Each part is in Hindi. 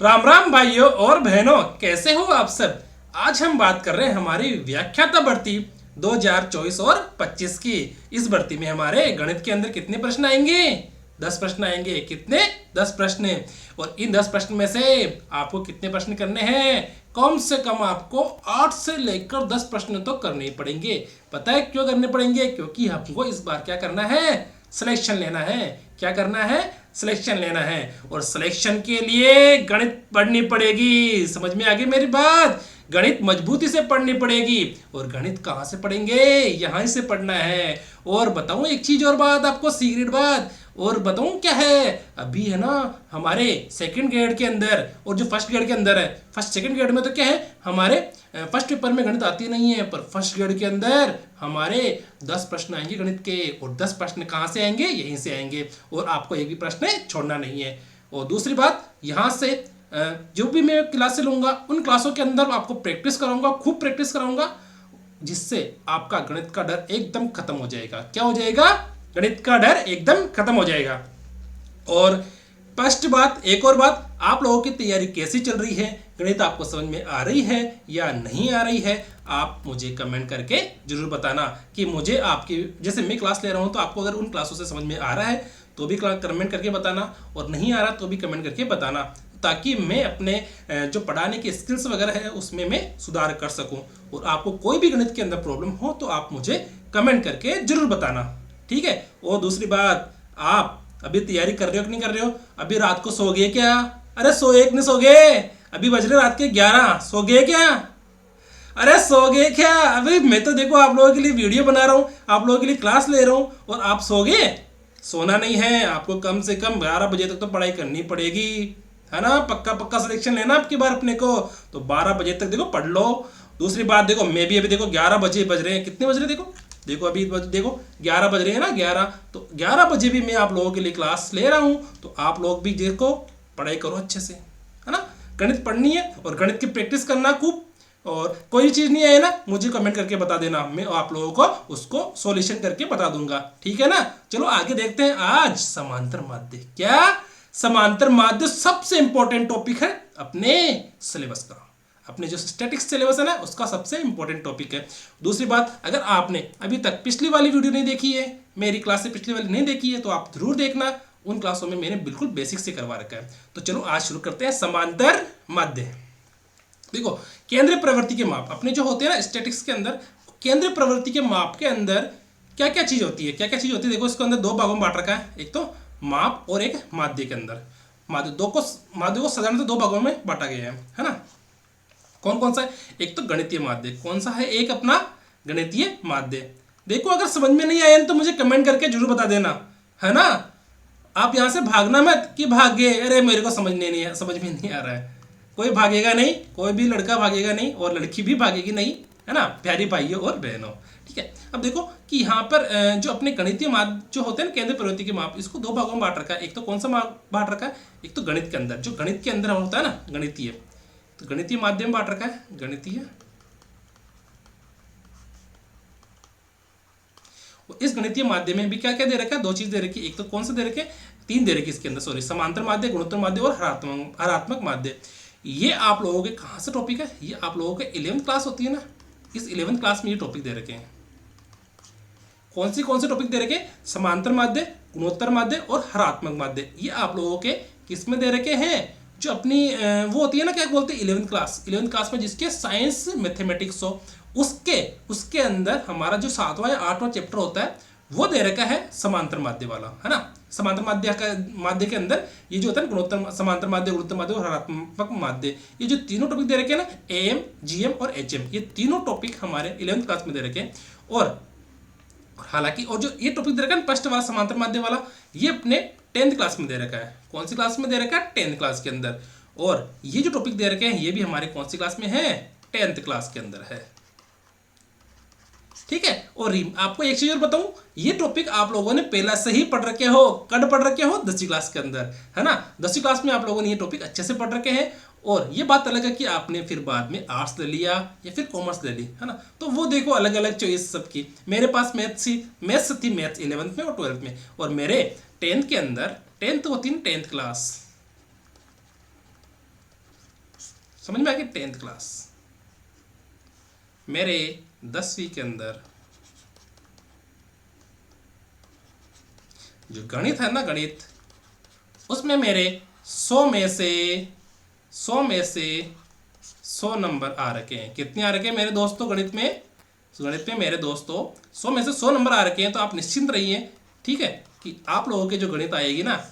राम राम भाइयों और बहनों, कैसे हो आप सब। आज हम बात कर रहे हैं हमारी व्याख्याता भर्ती 2024 और 25 की। इस भर्ती में हमारे गणित के अंदर कितने प्रश्न आएंगे? 10 प्रश्न आएंगे। कितने? 10 प्रश्न। और इन 10 प्रश्न में से आपको कितने प्रश्न करने हैं? कम से कम आपको 8 से लेकर 10 प्रश्न तो करने ही पड़ेंगे। पता है क्यों करने पड़ेंगे? क्योंकि हमको इस बार क्या करना है? सिलेक्शन लेना है। क्या करना है? सिलेक्शन लेना है। और सिलेक्शन के लिए गणित पढ़नी पड़ेगी। समझ में आ गई मेरी बात? गणित मजबूती से पढ़नी पड़ेगी। और गणित कहाँ से पढ़ेंगे? यहाँ से पढ़ना है। और बताऊं एक चीज और बात आपको, सीक्रेट बात और बताऊं क्या है? अभी है ना हमारे सेकंड ग्रेड के अंदर और जो फर्स्ट ग्रेड के अंदर है, फर्स्ट सेकंड ग्रेड में तो क्या है, हमारे फर्स्ट पेपर में गणित आती नहीं है, पर फर्स्ट ग्रेड के अंदर हमारे 10 प्रश्न आएंगे गणित के। और 10 प्रश्न कहाँ से आएंगे? यहीं से आएंगे। और आपको एक भी प्रश्न छोड़ना नहीं है। और दूसरी बात, यहाँ से जो भी मैं क्लासें लूंगा उन क्लासों के अंदर आपको प्रैक्टिस कराऊंगा, खूब प्रैक्टिस कराऊंगा, जिससे आपका गणित का डर एकदम खत्म हो जाएगा। क्या हो जाएगा? गणित का डर एकदम खत्म हो जाएगा। और फर्स्ट बात, एक और बात, आप लोगों की तैयारी कैसी चल रही है? गणित आपको समझ में आ रही है या नहीं आ रही है? आप मुझे कमेंट करके जरूर बताना कि मुझे आपकी, जैसे मैं क्लास ले रहा हूं तो आपको अगर उन क्लासों से समझ में आ रहा है तो भी कमेंट करके बताना, और नहीं आ रहा तो भी कमेंट करके बताना, ताकि मैं अपने जो पढ़ाने की स्किल्स वगैरह है उसमें मैं सुधार कर सकूं। और आपको कोई भी गणित के अंदर प्रॉब्लम हो तो आप मुझे कमेंट करके जरूर बताना, ठीक है? और दूसरी बात, आप अभी तैयारी कर रहे हो कि नहीं कर रहे हो? अभी रात को सो गए क्या? अरे सो एक नहीं सो गए? अभी बज रहे रात के 11, सो गए क्या? अरे सो गए क्या? अभी मैं तो देखो आप लोगों के लिए वीडियो बना रहा हूँ, आप लोगों के लिए क्लास ले रहा हूँ, और आप सो गए? सोना नहीं है आपको, कम से कम 12 बजे तक तो पढ़ाई करनी पड़ेगी, है ना? पक्का पक्का सिलेक्शन लेना आपकी बार अपने को, तो 12 बजे तक देखो पढ़ लो। दूसरी बात देखो, मैं भी अभी देखो 11 बजे बज रहे हैं, कितने बज रहे हैं देखो अभी देखो 11 बज रहे हैं ना, 11, तो 11 बजे भी मैं आप लोगों के लिए क्लास ले रहा हूँ। तो आप लोग भी देखो, पढ़ाई करो अच्छे से, है ना? गणित पढ़नी है और गणित की प्रैक्टिस करना खूब। और कोई चीज़ नहीं आए ना, मुझे कमेंट करके बता देना, मैं आप लोगों को उसको सॉल्यूशन करके बता दूंगा, ठीक है ना? चलो आगे देखते हैं। आज समांतर माध्य। क्या? समांतर माध्य सबसे इंपॉर्टेंट टॉपिक है अपने सिलेबस का, अपने जो स्टैटिक्स सिलेबस है ना उसका सबसे इंपॉर्टेंट टॉपिक है। दूसरी बात, अगर आपने अभी तक पिछली वाली वीडियो नहीं देखी है, मेरी क्लास से पिछली वाली नहीं देखी है, तो आप जरूर देखना। उन क्लासों में मैंने बिल्कुल बेसिक से करवा रखा है। तो चलो आज शुरू करते हैं समांतर माध्य। देखो, केंद्रीय प्रवृत्ति के माप अपने जो होते हैं ना स्टैटिक्स के अंदर, केंद्रीय प्रवृत्ति के माप के अंदर क्या क्या चीज होती है, क्या क्या चीज होती है? देखो, इसको अंदर दो भागों में बांट रखा है, एक तो माप और एक माध्य के अंदर। माध्य को साधारणतः दो भागों में बांटा गया है ना? कौन कौन सा है? एक तो गणितीय माध्य, कौन सा है? एक अपना गणितीय माध्य। देखो, अगर समझ में नहीं आया तो मुझे कमेंट करके जरूर बता देना, है ना? आप यहां से भागना मत कि भाग गए, अरे मेरे को समझ में नहीं आ रहा है। कोई भागेगा नहीं, कोई भी लड़का भागेगा नहीं और लड़की भी भागेगी नहीं, है ना प्यारी भाइयों और बहनों? ठीक है। अब देखो कि यहाँ पर जो अपने गणितीय माप जो होते हैं ना, केंद्रीय प्रवृत्ति के माप, इसको दो भागों में बांट रखा है। एक तो कौन सा माप बांट रखा है? एक तो गणित के अंदर, जो गणित के अंदर होता है ना गणितीय, तो गणितीय माध्यम बांट रखा है, गणितीय। इस गणितीय माध्यम में भी क्या क्या दे रखा है? दो चीज दे रखी है। एक तो कौन सा दे रखे? तीन दे रखी इसके अंदर, सॉरी, समांतर माध्य, गुणोत्तर माध्य और हरात्मक माध्य। ये आप लोगों के कहाँ से टॉपिक है? ये आप लोगों के 11th क्लास होती है ना, इस 11th क्लास में ये टॉपिक दे रखे हैं। कौन से टॉपिक दे रखे? समांतर माध्य, गुणोत्तर माध्य और हरात्मक माध्य। ये आप लोगों के किस में दे रखे हैं? जो अपनी वो होती है ना, क्या बोलते हैं, 11th क्लास में जिसके साइंस मैथमेटिक्स हो, उसके अंदर हमारा जो 7वां या 8वां चैप्टर होता है वो दे रखा है समांतर माध्य वाला, है ना? समांतर माध्य के अंदर ये जो होता है गुणोत्तर, समांतर माध्य, गुणोत्तर माध्य और हरात्मक माध्य, ये जो तीनों टॉपिक दे रखे हैं ना, एएम, जीएम और एचएम, ये तीनों टॉपिक हमारे 11th क्लास में दे रखे हैं। और हालांकि और जो ये टॉपिक दे रखा है फर्स्ट वाला समांतर माध्य वाला, ये अपने 10th क्लास में दे रखा है। कौन सी क्लास में दे रखा है? 10th क्लास के अंदर। और ये जो टॉपिक दे रखे हैं ये भी हमारे कौन सी क्लास में है? 10th क्लास के अंदर है, ठीक है। और आपको एक चीज और बताऊं, ये टॉपिक आप लोगों ने पहला से ही पढ़ रखे हो, कब पढ़ रखे हो? 10वीं क्लास के अंदर, है ना? 10वीं क्लास में आप लोगों ने ये टॉपिक अच्छे से पढ़ रखे हैं। और ये बात अलग है कि आपने फिर बाद में आर्ट्स ले लिया या फिर कॉमर्स ले ली, है ना? तो वो देखो अलग अलग चॉइस सबकी। मेरे पास मैथ्स थी 11th में और 12th में। और मेरे 10th के अंदर, 10th होती है 10th क्लास, समझ में आ गई? 10th क्लास मेरे 10वीं के अंदर जो गणित है ना, गणित, उसमें मेरे 100 नंबर आ रखे हैं। कितने आ रखे हैं मेरे दोस्तों? गणित में मेरे दोस्तों 100 में से 100 नंबर आ रखे हैं। तो आप निश्चिंत रहिए, ठीक है, कि आप लोगों के जो गणित आएगी ना,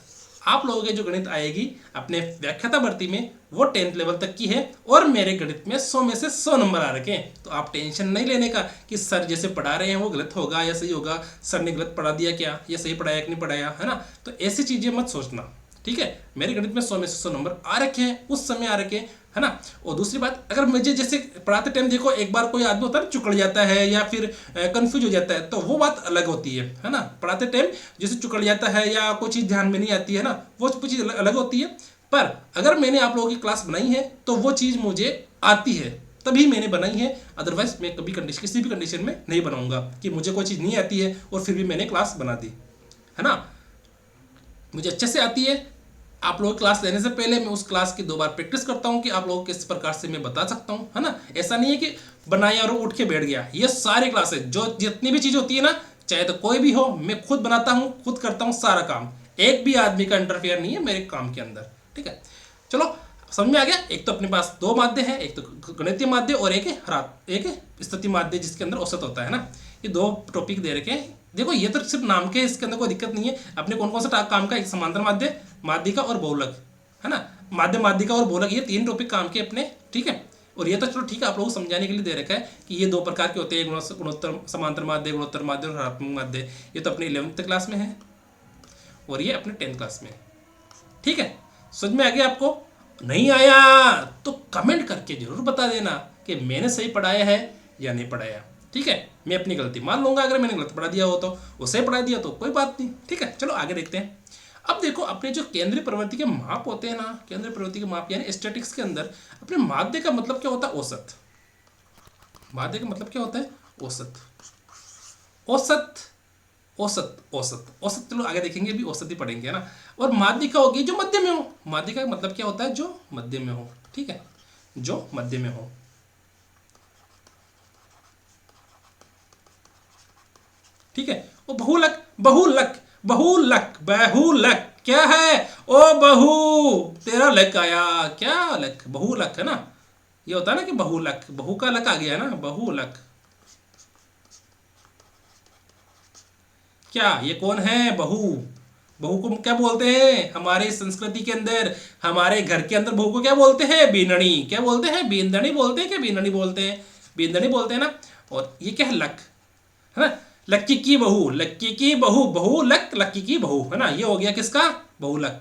आप लोगों के जो गणित आएगी अपने व्याख्याता भर्ती में, वो 10th लेवल तक की है और मेरे गणित में 100 में से 100 नंबर आ रखे हैं। तो आप टेंशन नहीं लेने का कि सर जैसे पढ़ा रहे हैं वो गलत होगा या सही होगा, सर ने गलत पढ़ा दिया क्या, या सही पढ़ाया कि नहीं पढ़ाया, है ना। तो ऐसी चीज़ें मत सोचना, ठीक है। मेरे गणित में 100 में से 100 नंबर आ रखे हैं, उस समय आ रखे हैं, है ना। और दूसरी बात, अगर मुझे जैसे पढ़ाते टाइम देखो एक बार कोई आदमी होता है चुकड़ जाता है या फिर कंफ्यूज हो जाता है, तो वो बात अलग होती है ना। पढ़ाते टाइम जैसे चुकड़ जाता है या कोई चीज़ ध्यान में नहीं आती है ना, वो चीज़ अलग होती है। पर अगर मैंने आप लोगों की क्लास बनाई है तो वो चीज़ मुझे आती है, तभी मैंने बनाई है। अदरवाइज मैं कभी किसी भी कंडीशन में नहीं बनाऊंगा कि मुझे कोई चीज़ नहीं आती है और फिर भी मैंने क्लास बना दी, है ना। मुझे अच्छे से आती है। आप लोग क्लास लेने से पहले मैं उस क्लास की 2 बार प्रैक्टिस करता हूँ कि आप लोगों को किस प्रकार से मैं बता सकता हूँ, है ना। ऐसा नहीं है कि बनाया और उठ के बैठ गया। ये सारी क्लासेस जो जितनी भी चीज़ होती है ना, चाहे तो कोई भी हो, मैं खुद बनाता हूँ, खुद करता हूँ सारा काम। एक भी आदमी का इंटरफेयर नहीं है मेरे काम के अंदर, ठीक है। चलो समझ में आ गया। एक तो अपने पास 2 माध्य हैं, एक तो गणितीय माध्य और एक स्थिति माध्य जिसके अंदर औसत होता है ना। ये 2 टॉपिक दे रखे हैं। देखो ये तो सिर्फ नाम के, इसके अंदर कोई दिक्कत नहीं है। अपने कौन कौन सा काम का, एक समांतर माध्य, माध्यिका और बहुलक, है ना। माध्यिका और बहुलक, ये 3 टॉपिक काम के अपने, ठीक है। और ये तो चलो ठीक है, आप लोगों को समझाने के लिए दे रखा है कि ये 2 प्रकार के होते हैं, गुणोत्तर समांतर माध्य, गुणोत्तर माध्य और ऋणात्मक माध्य। ये तो अपनी 11th क्लास में है और ये अपने 10th क्लास में, ठीक है। समझ में आ गया आपको? नहीं आया तो कमेंट करके जरूर बता देना कि मैंने सही पढ़ाया है या नहीं पढ़ाया, ठीक है। मैं अपनी गलती मान लूंगा, अगर मैंने गलत पढ़ा दिया हो तो, वो सही पढ़ा दिया तो कोई बात नहीं, ठीक है। चलो आगे देखते हैं। अब देखो अपने जो केंद्रीय प्रवृत्ति के माप होते हैं ना, केंद्रीय प्रवृत्ति के माप यानी स्टैटिक्स के अंदर अपने माध्य का मतलब क्या होता है? औसत। माध्य का मतलब क्या होता है? औसत। औसत औसत औसत औसत चलो आगे देखेंगे, अभी औसत ही पढ़ेंगे, है ना। और माध्यिका होगी जो मध्य में हो। माध्यिका का मतलब क्या होता है? जो मध्य में हो, ठीक है, जो मध्य में हो, ठीक है। और बहुलक, बहुलक बहुलक बहुलक क्या है? ओ बहु, तेरा लक आया, क्या लक? बहुलक है ना। ये होता है ना कि बहुलक, बहु का लक आ गया ना, बहुलक। क्या ये कौन है? बहू। बहू को क्या बोलते हैं हमारे संस्कृति के अंदर, हमारे घर के अंदर बहू को क्या बोलते हैं? बीननी। क्या बोलते हैं? बींदनी बोलते हैं, क्या बीननी बोलते हैं? बींदनी बोलते हैं ना। और ये क्या है? लक, है ना। लक्की की बहू, लक्की की बहू, बहू लक, लक्की की बहू, है ना। ये हो गया किसका? बहुलक,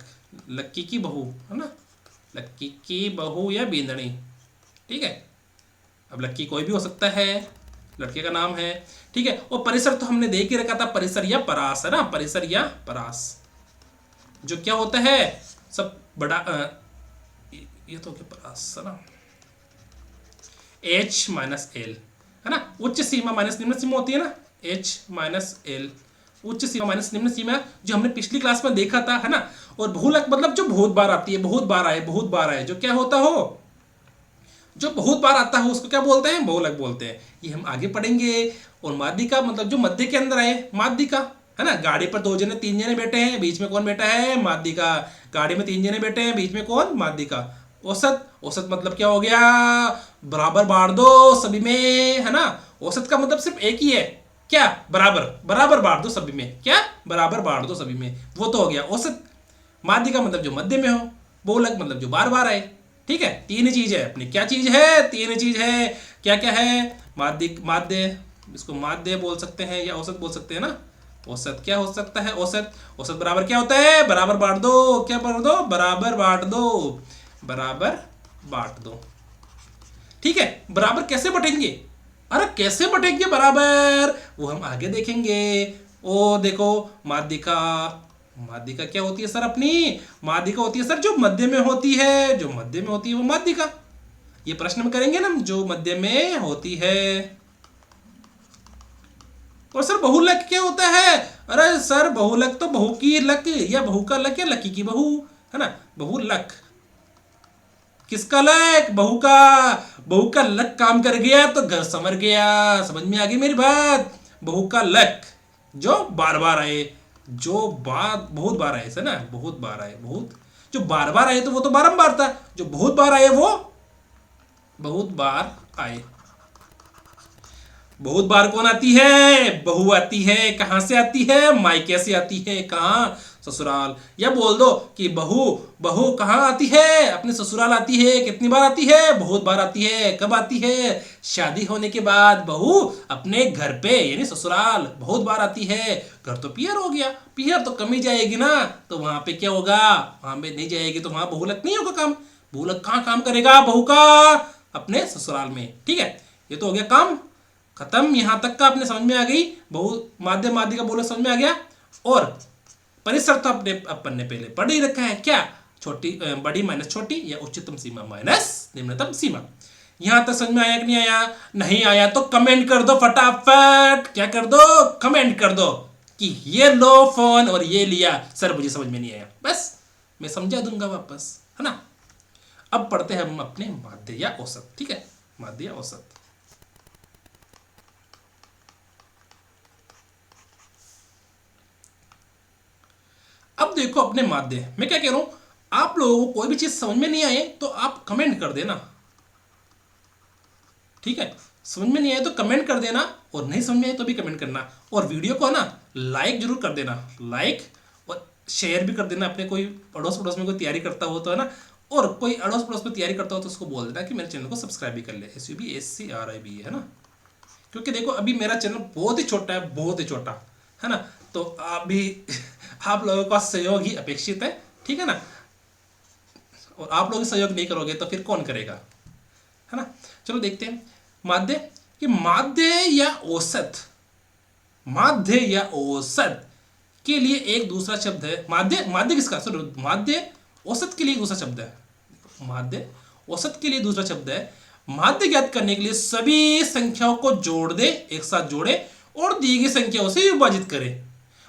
लक्की की बहू, है ना। लक्की की बहू या बींदनी, ठीक है। अब लक्की कोई भी हो सकता है, लड़के का नाम है, ठीक है। और परिसर तो हमने देख ही रखा था, परिसर या परास, है ना। परिसर या परास जो क्या होता है? सब बड़ा ये तो क्या परास, है ना। H माइनस एल, है ना। उच्च सीमा माइनस निम्न सीमा होती है ना, H माइनस एल, उच्च सीमा माइनस निम्न सीमा, जो हमने पिछली क्लास में देखा था, है ना। और बहुलक मतलब जो बहुत बार आती है, बहुत बार आए, बहुत बार आए, जो क्या होता हो, जो बहुत बार आता है उसको क्या बोलते हैं? बहुलक बोलते हैं। ये हम आगे पढ़ेंगे। और माध्यिका मतलब जो मध्य के अंदर आए, माध्यिका, है ना। गाड़ी पर 2 जने 3 जने बैठे हैं, बीच में कौन बैठा है? माध्यिका। गाड़ी में 3 जने बैठे हैं, बीच में कौन? माध्यिका। औसत, औसत मतलब क्या हो गया? बराबर बांट दो सभी में, है ना। औसत का मतलब सिर्फ एक ही है, क्या? बराबर, बराबर बांट दो सभी में, क्या? बराबर बांट दो सभी में, वो तो हो गया औसत। माध्यिका मतलब जो मध्य में हो, बहुलक मतलब जो बार बार आए, ठीक है। 3 चीज है अपनी, क्या चीज है? 3 चीज है, क्या क्या है? माध्य, माध्य, इसको माध्य बोल सकते हैं या औसत बोल सकते हैं ना। औसत क्या हो सकता है? औसत, औसत बराबर क्या होता है? बराबर बांट दो, क्या बांट दो? बराबर बांट दो, बराबर बांट दो, ठीक है। बराबर कैसे बटेंगे? अरे कैसे बटेंगे बराबर, वो हम आगे देखेंगे। ओ देखो माध्यिका, माध्यिका क्या होती है सर? अपनी माध्यिका होती है सर जो मध्य में होती है, जो मध्य में होती है वो माध्यिका। ये प्रश्न में करेंगे ना, जो मध्य में होती है। और सर बहुलक क्या होता है? अरे सर बहुलक तो बहू की लक, या बहू का लक, या लकी की बहू, है ना। बहुलक, किसका लक? बहू का। बहू का लक काम कर गया तो घर संवर गया। समझ में आ गई मेरी बात? बहू का लक जो बार बार आए, जो बात बहुत बार आए, ना बहुत बार आए, बहुत जो बार बार आए तो वो तो बारंबार था, जो बहुत बार आए वो बहुत बार आए। बहुत बार कौन आती है? बहू आती है। कहां से आती है? मायके से आती है। कहां? ससुराल। या बोल दो कि बहू बहू कहां आती है? अपने ससुराल आती है। कितनी बार आती है? बहुत बार आती है। कब आती है? शादी होने के बाद बहू अपने घर पे यानी ससुराल बहुत बार आती है। घर तो पियर हो गया, पियर तो कम ही जाएगी ना, तो वहां पे क्या होगा? वहां पे नहीं जाएगी तो वहां बहुलक नहीं होगा काम। बहुलक कहां काम करेगा बहू का? अपने ससुराल में। ठीक है, ये तो हो गया काम खत्म। यहां तक का अपने समझ में आ गई। बहु माध्य माध्य का बोला समझ में आ गया। और परिसर तो अपने अपन ने पहले पढ़ ही रखा है। क्या? छोटी बड़ी माइनस छोटी या उच्चतम सीमा माइनस निम्नतम सीमा। यहां तक समझ में आया कि नहीं आया? नहीं आया तो कमेंट कर दो फटाफट। क्या कर दो? कमेंट कर दो कि ये लो फोन और ये लिया सर मुझे समझ में नहीं आया। बस मैं समझा दूंगा वापस, है ना। अब पढ़ते हैं हम अपने माध्य या औसत। ठीक है, माध्य या औसत। अब देखो अपने माध्य, मैं क्या कह रहा हूं, आप लोगों को कोई भी चीज समझ में नहीं आए तो आप कमेंट कर देना। ठीक है, समझ में नहीं आए तो कमेंट कर देना, और नहीं समझ में आए तो भी कमेंट करना। और वीडियो को ना लाइक जरूर कर देना, लाइक और शेयर भी कर देना। अपने कोई अड़ोस पड़ोस में कोई तैयारी करता हो तो, है ना। और कोई अड़ोस पड़ोस में तैयारी करता हो तो उसको बोल देना कि मेरे चैनल को सब्सक्राइब भी कर ले। SUBSCRIB, है ना। क्योंकि देखो अभी मेरा चैनल बहुत ही छोटा है, बहुत ही छोटा, है ना। तो अभी आप लोगों का सहयोग ही अपेक्षित है। ठीक है ना। और आप लोग सहयोग नहीं करोगे तो फिर कौन करेगा, है ना। चलो देखते हैं माध्य। कि माध्य या औसत, माध्य या औसत के लिए एक दूसरा शब्द है। माध्य, माध्य किसका? सॉरी, माध्य औसत के लिए दूसरा शब्द है। माध्य औसत के लिए दूसरा शब्द है। माध्य ज्ञात करने के लिए सभी संख्याओं को जोड़ दे, एक साथ जोड़े और दी गई संख्याओं से विभाजित करे।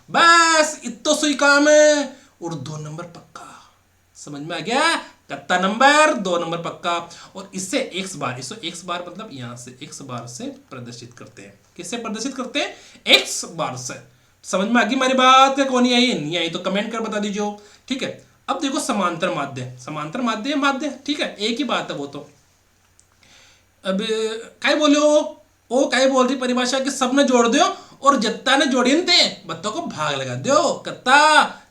बस इतना सही काम है और 2 नंबर पक्का। समझ में आ गया? कत्ता नंबर 2 नंबर पक्का। और इससे एक्स बार, इसको एक्स बार मतलब यहां से एक्स बार से प्रदर्शित करते हैं। किससे प्रदर्शित करते हैं? एक्स बार से। समझ में आ गई मेरी बात? कौन नहीं आई? नहीं आई तो कमेंट कर बता दीजिए। ठीक है, अब देखो समांतर माध्य, समांतर माध्य माध्य, ठीक है, एक ही बात है वो तो। अब काय बोलो ओ काय बोल रही परिभाषा कि सब ने जोड़ दो और जत्ता ने जोड़ी थे बत्तों को भाग लगा दो। कत्ता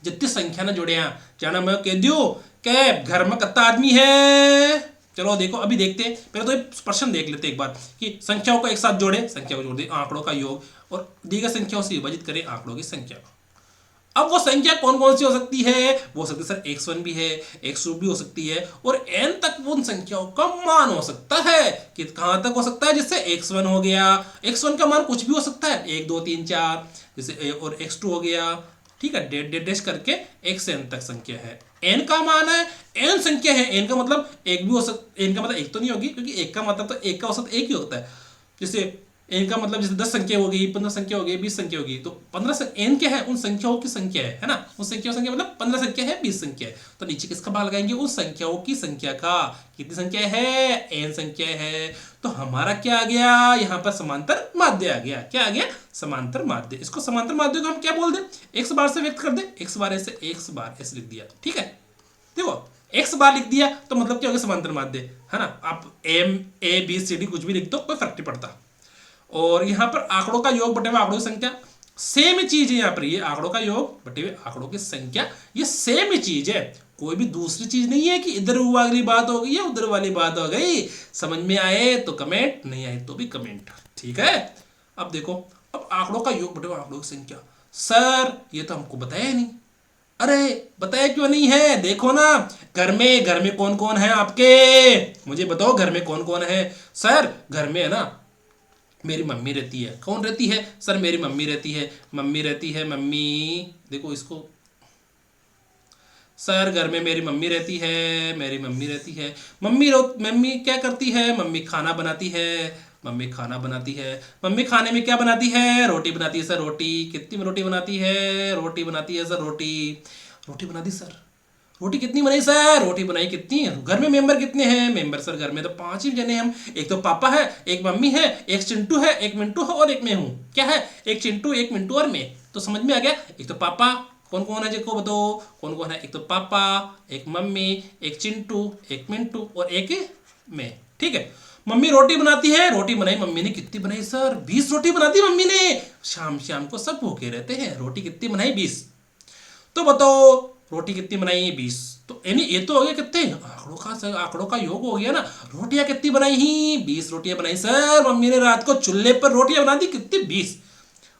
जितनी संख्या ने जोड़े जाना मैं कह दू के घर में कत्ता आदमी है। चलो देखो अभी देखते हैं, पहले तो एक प्रश्न देख लेते एक बार कि संख्याओं को एक साथ जोड़े, संख्या को जोड़ दे आंकड़ों का योग और दी गई संख्याओं से विभाजित करें आंकड़ों की संख्या। अब वो संख्या कौन कौन सी हो सकती है? वो हो सकती है सर x1 भी है, x2 भी हो सकती है, और n तक उन संख्याओं का मान हो सकता है। कि कहां तक हो सकता है? जिससे x1 हो गया, x1 का मान कुछ भी हो सकता है, 1 2 3 4 जैसे, और x2 हो गया। ठीक है, डेट डेट डेश करके एक से n तक संख्या है। n का मान है, n संख्या है, n का मतलब एक भी हो सकता, n का मतलब एक तो नहीं होगी क्योंकि एक का मतलब तो एक का औसत एक ही होता है। जैसे n का मतलब जैसे 10 संख्या हो गई, 15 संख्या हो गई, 20 संख्या होगी, तो 15 n क्या है? उन संख्याओं की संख्या है ना। उन संख्याओं संख्या मतलब 15 संख्या है, 20 संख्या है, तो नीचे किसका भाग लगाएंगे? उन संख्याओं की संख्या का। कितनी संख्या है? n संख्या है। तो हमारा क्या आ गया यहाँ पर? समांतर माध्य आ गया। क्या आ गया? समांतर माध्य। इसको समांतर माध्य को हम क्या बोल दे? एक्स बार से व्यक्त कर दे, एक्स बार ऐसे, एक्स बार ऐसे लिख दिया। ठीक है, देखो एक्स बार लिख दिया तो मतलब क्या हो गया? समांतर माध्य, है ना। आप M A B C D कुछ भी लिख दो, कोई फर्क नहीं पड़ता। और यहां पर आंकड़ों का योग बटे हुए आंकड़ों की संख्या सेम ही चीज है। यहां पर ये आंकड़ों का योग बटे हुए आंकड़ों की संख्या ये सेम ही चीज है, कोई भी दूसरी चीज नहीं है कि इधर वाली बात हो गई या उधर वाली बात हो गई। समझ में आए तो कमेंट, नहीं आए तो भी कमेंट। ठीक है, अब देखो, अब आंकड़ों का योग बटे हुए आंकड़ों की संख्या। सर ये तो हमको बताया नहीं। अरे बताया क्यों नहीं है? देखो ना, घर में कौन कौन है आपके? मुझे बताओ घर में कौन कौन है? सर घर में है ना मेरी मम्मी रहती है। कौन रहती है? सर मेरी मम्मी रहती है। मम्मी रहती है, मम्मी देखो इसको, सर घर में मेरी मम्मी रहती है, मेरी मम्मी रहती है। मम्मी क्या करती है? मम्मी खाना बनाती है, मम्मी खाना बनाती है। मम्मी खाने में क्या बनाती है? रोटी बनाती है सर, रोटी। कितनी रोटी बनाती है? रोटी बनाती है सर, रोटी। रोटी बनाती सर, रोटी कितनी बनाई सर? रोटी बनाई कितनी? घर में मेंबर कितने हैं? मेंबर सर घर में तो 5 ही जने हम। एक तो पापा है, एक मम्मी है, एक चिंटू है, एक मिंटू है और एक मैं हूँ। क्या है? एक चिंटू, एक मिंटू और मैं। तो समझ में आ गया। एक तो पापा, कौन कौन है देखो बताओ, कौन कौन है? एक तो पापा, एक मम्मी, एक चिंटू, एक मिंटू और एक मैं। ठीक है। मम्मी रोटी बनाती है। रोटी बनाई मम्मी ने। कितनी बनाई सर? 20 रोटी बनाती मम्मी ने। शाम शाम को सब भूखे रहते हैं। रोटी कितनी बनाई? 20। तो बताओ रोटी कितनी बनाई? 20। तो यानी ये तो हो गया कितने आंकड़ों का योग हो गया ना। रोटियां कितनी बनाई ही? 20 रोटियां बनाई सर मम्मी ने। रात को चूल्हे पर रोटियां बना दी। कितनी? 20।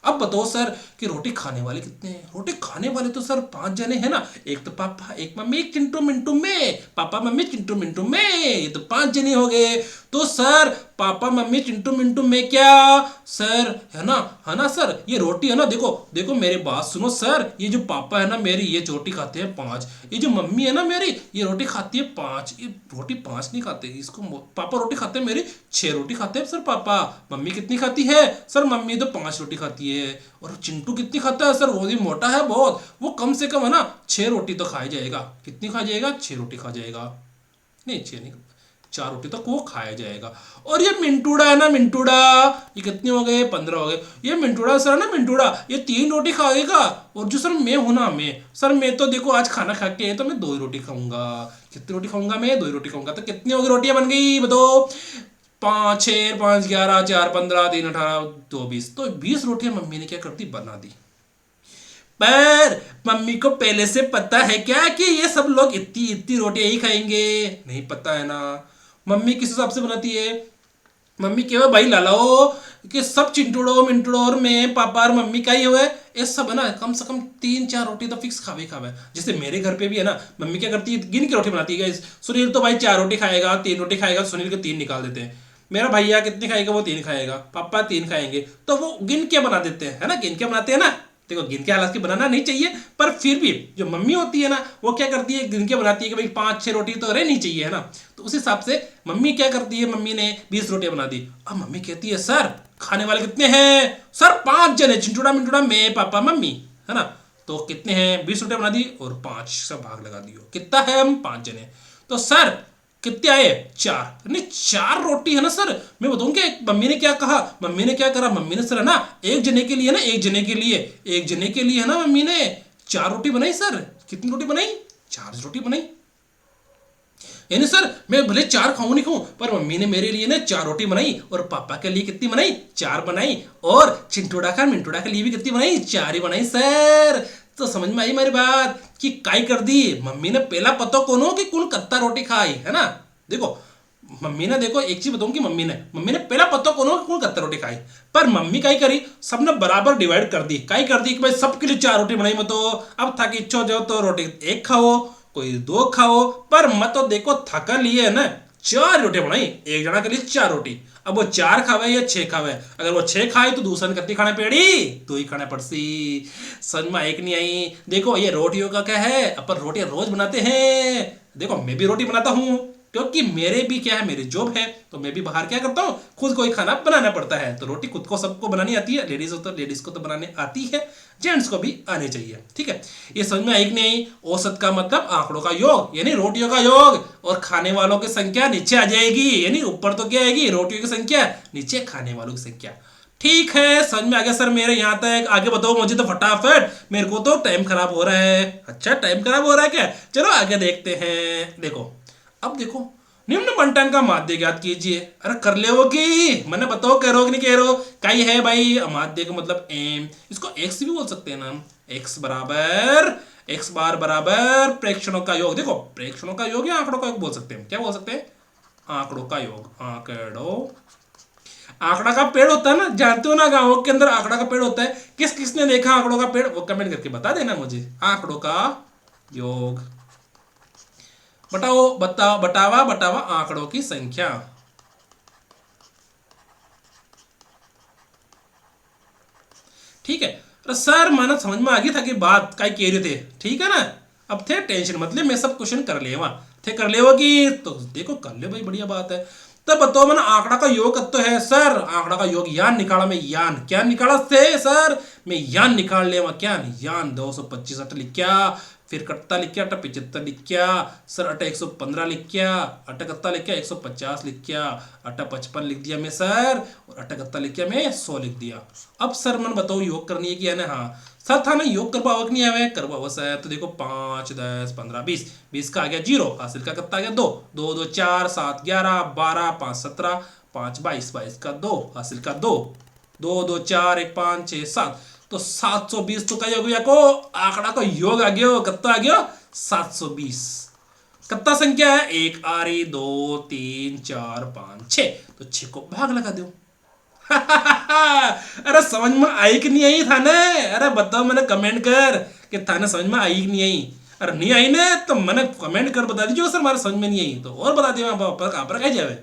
अब बताओ सर कि रोटी खाने वाले कितने हैं? रोटी खाने वाले तो सर 5 जने हैं ना। एक तो पापा, एक मम्मी, एक चिंटू मिंटू में। पापा मम्मी चिंटू मिंटू में, ये तो 5 जने हो गए। तो sir papa mummy Chintu Mintu में क्या सर? है ना सर? ये रोटी है ना, देखो देखो मेरी बात सुनो सर। ये जो पापा है ना मेरी, ये रोटी खाते हैं 5। ये जो मम्मी है ना मेरी, ये रोटी खाती है 5। ये रोटी 5 नहीं खाते इसको। पापा रोटी खाते हैं मेरी 6 रोटी खाते हैं सर पापा। मम्मी कितनी खाती है सर? मम्मी तो 5 रोटी खाती है। और चिंटू कितनी खाता है सर? वो भी मोटा है बहुत, वो कम से कम है ना 6 रोटी तो खाई जाएगा। कितनी खा जाएगा? 6 रोटी खा जाएगा। नहीं 6 नहीं, 4 रोटी तक वो खाया जाएगा। और ये मिंटूड़ा है ना, मिंटूड़ा, ये कितने हो गए? 15 हो गए। ये मिंटूड़ा सर है ना, मिंटूड़ा, ये 3 रोटी खाएगा। और जो सर मैं हूं ना, मैं तो देखो आज खाना खा के तो मैं 2 ही रोटी खाऊंगा। कितनी रोटी खाऊंगा मैं? 2 ही रोटी खाऊंगा। तो कितनी होगी रोटियां बन गई बताओ? 5 6 5 11 4 15 3 18 2 20। तो 20 रोटियां मम्मी ने क्या कर दी? बना दी। पर मम्मी को पहले से पता है क्या कि ये सब लोग इतनी इतनी रोटियां ही खाएंगे? नहीं पता है ना। मम्मी किस हिसाब से बनाती है? मम्मी केवल भाई लालाओ कि सब चिंटूड़ो मिंटूड़ो और मैं पापा और मम्मी का ही हुआ है, ये सब है ना कम से कम 3 4 रोटी तो फिक्स खावे खावे। जैसे मेरे घर पे भी है ना, मम्मी क्या करती है? गिन के रोटी बनाती है। सुनील तो भाई 4 रोटी खाएगा, 3 रोटी खाएगा, सुनील के 3 निकाल देते हैं। मेरा भैया कितनी खाएगा? वो 3 खाएगा। पापा 3 खाएंगे। तो वो गिन के बना देते हैं, है ना, गिन के बनाते हैं ना। देखो गिन के हालांकि बनाना नहीं चाहिए, पर फिर भी जो मम्मी होती है ना, वो क्या करती है? गिन के बनाती है कि भाई 5 6 रोटी तो रहनी चाहिए, है ना। तो उस हिसाब से मम्मी क्या करती है? मम्मी ने 20 रोटियां बना दी। अब मम्मी कहती है सर खाने वाले कितने हैं? सर 5 जने, चिंटूड़ा मिंटूड़ा मैं पापा मम्मी, है ना। तो कितने हैं? 20 रोटियां बना दी और 5 से भाग लगा दियो। कितना है? हम 5 जने। तो सर कितने आए? 4। नहीं 4 रोटी है ना सर। मैं बताऊं क्या मम्मी ने क्या कहा? मम्मी ने क्या करा? मम्मी ने सर है ना एक जने के लिए ना, एक जने के लिए, एक जने के लिए है ना, मम्मी ने 4 रोटी बनाई सर। कितनी रोटी बनाई? 4 रोटी बनाई। यानी सर मैं भले 4 खाऊं नहीं खाऊं, पर मम्मी ने मेरे लिए ना 4 रोटी बनाई। और पापा के लिए कितनी बनाई? 4 बनाई। और चिंटूड़ा का मिंटूड़ा के लिए भी कितनी बनाई? 4 ही बनाई सर। तो समझ में आई मेरी बात कि काई कर दी मम्मी ने? पहला पतो कोनो कि कुल कत्ता रोटी खाई, है ना। देखो मम्मी ने, देखो एक चीज बताऊं कि मम्मी ने पहला पतो कोनो कि कुल कत्ता रोटी खाई। पर मम्मी काई करी? सबने बराबर डिवाइड कर दी। काई कर दी कि भाई सबके लिए 4 रोटी बनाई। मत तो अब था कि इच्छा हो तो रोटी 1 खाओ, कोई 2 खाओ, पर मत तो देखो थका लिए है ना, 4 रोटी बनाई। एक जना के लिए 4 रोटी। अब वो 4 खावे या 6 खावे? अगर वो 6 खाए तो दूसरे ने कितनी खाने पेड़ी? 2 ही खाने पड़सी। समझ में एक नहीं आई। देखो ये रोटियों का क्या है, अपन रोटियां रोज बनाते हैं। देखो मैं भी रोटी बनाता हूँ, क्योंकि मेरे भी क्या है, मेरी जॉब है। तो मैं भी बाहर क्या करता हूँ, खुद को ही खाना बनाना पड़ता है। तो रोटी खुद को सबको बनानी आती है। लेडीज हो तो लेडीज को तो बनाने आती है, जेंट्स को भी आनी चाहिए। ठीक है, ये समझ में आई कि नहीं? औसत का मतलब आंकड़ों का योग, यानी रोटियों का योग। और खाने वालों की संख्या नीचे आ जाएगी, यानी ऊपर तो क्या आएगी? रोटियों की संख्या, नीचे खाने वालों की संख्या। ठीक है, समझ में आ गया सर मेरे यहाँ तक। आगे बताओ मुझे तो फटाफट, मेरे को तो टाइम खराब हो रहा है। अच्छा टाइम खराब हो रहा है क्या? चलो आगे देखते हैं। देखो अब देखो, निम्न बंटन का माध्य ज्ञात कीजिए। अरे कर ले वो की मैंने बताओ, कह रहो कि नहीं कह रहो? कई है भाई माध्य का मतलब एम। इसको एक्स भी बोल सकते हैं ना। एक्स बराबर एक्स बार बराबर प्रेक्षणों का योग। देखो प्रेक्षणों का योग या आंकड़ों का योग बोल सकते हैं। क्या बोल सकते हैं? आंकड़ों का योग। आंकड़ा का पेड़ होता है ना, जानते हो ना, गांवों के अंदर आंकड़ा का पेड़ होता है। किस किसने देखा आंकड़ों का पेड़? वो कमेंट करके बता देना मुझे। आंकड़ों का योग बताओ, बताओ बटावा बटावा आंकड़ों की संख्या। ठीक है। तो सर माना समझ में आ गई था कि बात काय कह रहे थे, ठीक है ना। अब थे टेंशन मतलब मैं सब क्वेश्चन कर लेवा थे, कर लेवा की तो देखो कर ले भाई, बढ़िया बात है। तब बताओ मैंने आंकड़ा का योग तो है सर। आंकड़ा का योग यान निकाला मैं, यान क्या निकाला थे सर? मैं यान निकाल ले क्या यान 225 अटली क्या फिर कट्टा लिख क्या, अट्ठा 75 लिख क्या सर, अट्ठा 115 लिख क्या, अट्ठा कत्ता लिख क्या 150 लिख क्या, अट्ठा 55 लिख दिया मैं सर, और अट्ठा कत्ता लिख क्या मैं 100 लिख दिया। अब सर मन बताओ योग करनी है कि है ना, हाँ सर था ना योग कर पाओ कि नहीं आवे, कर पाओ सर। तो देखो 5 10 15 20, 20 का आ गया 0, हासिल का कितना आ गया 2, 2 2 4 7 11 12 5 17 5 22, 22 का 2, हासिल का 2, 2 2 4 1 5 6 7, तो 720 तो कही हो गया को आंकड़ा को योग आ गया, कितना आ गया 720। कितना संख्या है, 1 आ रही 2 3 4 5 6, तो 6 को भाग लगा दो। अरे समझ में आई कि नहीं आई थाने, अरे बताओ मैंने कमेंट कर कि थाने समझ में आई कि नहीं आई। अरे नहीं आई ना तो मैंने कमेंट कर बता दीजिए सर हमारे समझ में नहीं आई, तो और बता दिया वहां पर कहाँ पर कह जावे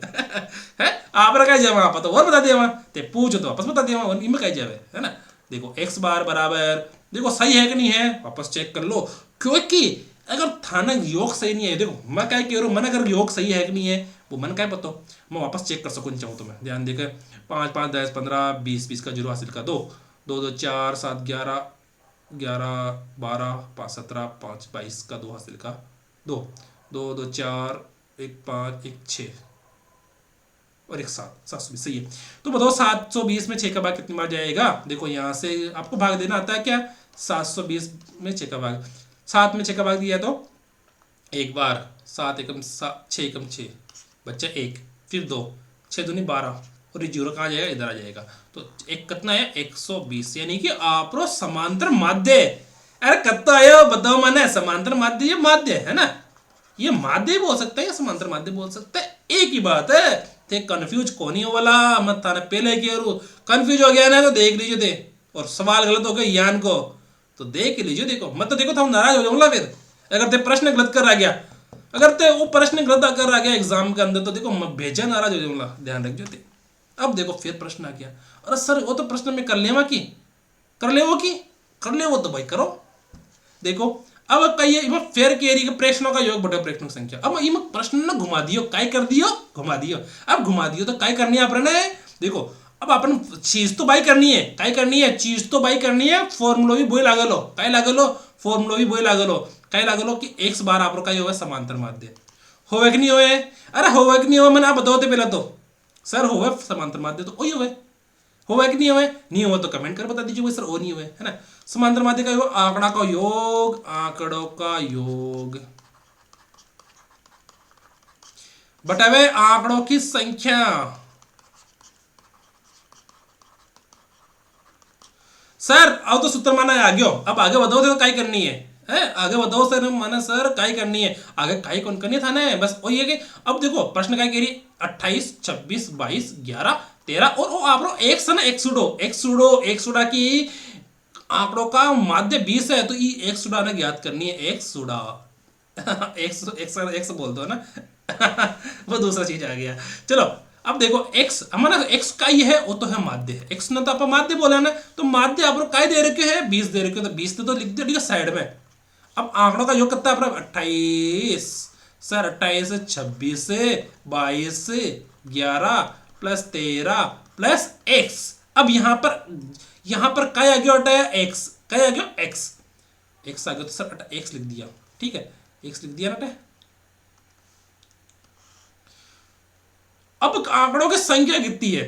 है, आप रखा जाए वहां पर तो और बता दिया वहां ते पूछो तो वापस बता दिया वहां इनमें कह जावे है ना। देखो x बार बराबर, देखो सही है कि नहीं है वापस चेक कर लो, क्योंकि अगर थाना योग सही नहीं है, देखो मैं क्या कह रहा हूँ, मन अगर योग सही है कि नहीं है वो मन क्या पता मैं वापस चेक कर सकूँ चाहूँ तो मैं ध्यान देकर 5 5 10 15 20, 20 का 0 हासिल का 2 2 2 4 7 11 11 12 5 17 5 22 का 2 हासिल का 2 2 2 4 1 5 1 6 और एक 720 सही है। तो बताओ 720 में 6 का भाग कितनी बार जाएगा, देखो यहाँ से आपको भाग देना आता है क्या, 720 में 6 का भाग, 7 में 6 का भाग दिया तो एक बार, 7 एकम 6 एकम 6 बच्चा 1, फिर 2 6 दूनी 12, और ये 0 कहाँ जाएगा, इधर आ जाएगा। तो एक कितना है 120, यानी कि आपरो समांतर माध्य। अरे कितना आया बताओ मैंने, समांतर माध्य ये माध्य है ना, ये माध्य बोल सकता है या समांतर माध्य बोल सकता है, एक ही बात है। थे कंफ्यूज कौन ही हो वाला, मत थाने पहले की और कंफ्यूज हो गया ना तो देख लीजिए थे, और सवाल गलत हो गया यान को तो देख लीजिए, देखो मत तो देखो था नाराज हो जाऊंगा फिर अगर ते प्रश्न गलत कर रहा गया, अगर ते वो प्रश्न गलत कर रहा गया एग्जाम के अंदर तो देखो मैं भेजा नाराज हो जाऊंगा, ध्यान रखिए थे। अब देखो फिर प्रश्न आ गया, अरे सर वो तो प्रश्न में कर लेवा की, कर ले वो की, कर ले वो तो भाई करो। देखो अब कहिए फेर केरी के प्रश्नों का योग बटे प्रश्नों की संख्या, अब इम प्रश्न ना घुमा दियो, काय कर दियो घुमा दियो, अब घुमा दियो तो काय करनी है अपने, देखो अब अपन चीज तो बाई करनी है, काय करनी है चीज तो बाई करनी है, फॉर्मूला भी बोई लागलो, काय लागलो फॉर्मूला भी बोई लागलो, काय लागलो कि x बार आप का होगा समांतर माध्य, होवे कि नहीं होवे, अरे होवे कि नहीं होवे मैंने आप बताओ थे पहले तो सर होवे समांतर माध्य तो वही होवे, होवे कि नहीं होवे, नहीं हुआ तो कमेंट कर बता दीजिए सर वो नहीं हुए है ना। समांतर माध्य का योग आंकड़ा का योग, आंकड़ों का योग बटावे आंकड़ों की संख्या। सर अब तो सूत्र माना आ गयो, अब आगे बताओ तो काय करनी है आगे बताओ सर माना सर काय करनी है, आगे काय कौन करनी था ना, बस वही है कि अब देखो प्रश्न काय कह रही 28 26 22 11 13 और वो आप लोग एक से ना एक सुडा की आंकड़ों का माध्य 20 है तो ये एक सुडा ने ज्ञात करनी है, एक सुडा एक बोल दो ना वो दूसरा चीज आ गया। चलो अब देखो x हमारा x का ही है वो तो है माध्य, x ने तो आप माध्य बोला ना, तो माध्य आप लोग काय दे रखे है 20 दे रखे हो, तो 20 तो लिख दो ठीक है साइड में। अब आंकड़ों का योग कितना है अपना 28, सर 28 26 22 11 प्लस 13 प्लस x, अब यहां पर क्या आ गया हटाया x, क्या आ गया x आ गया तो सर x लिख दिया, ठीक है x लिख दिया ना। अब आंकड़ों की संख्या कितनी है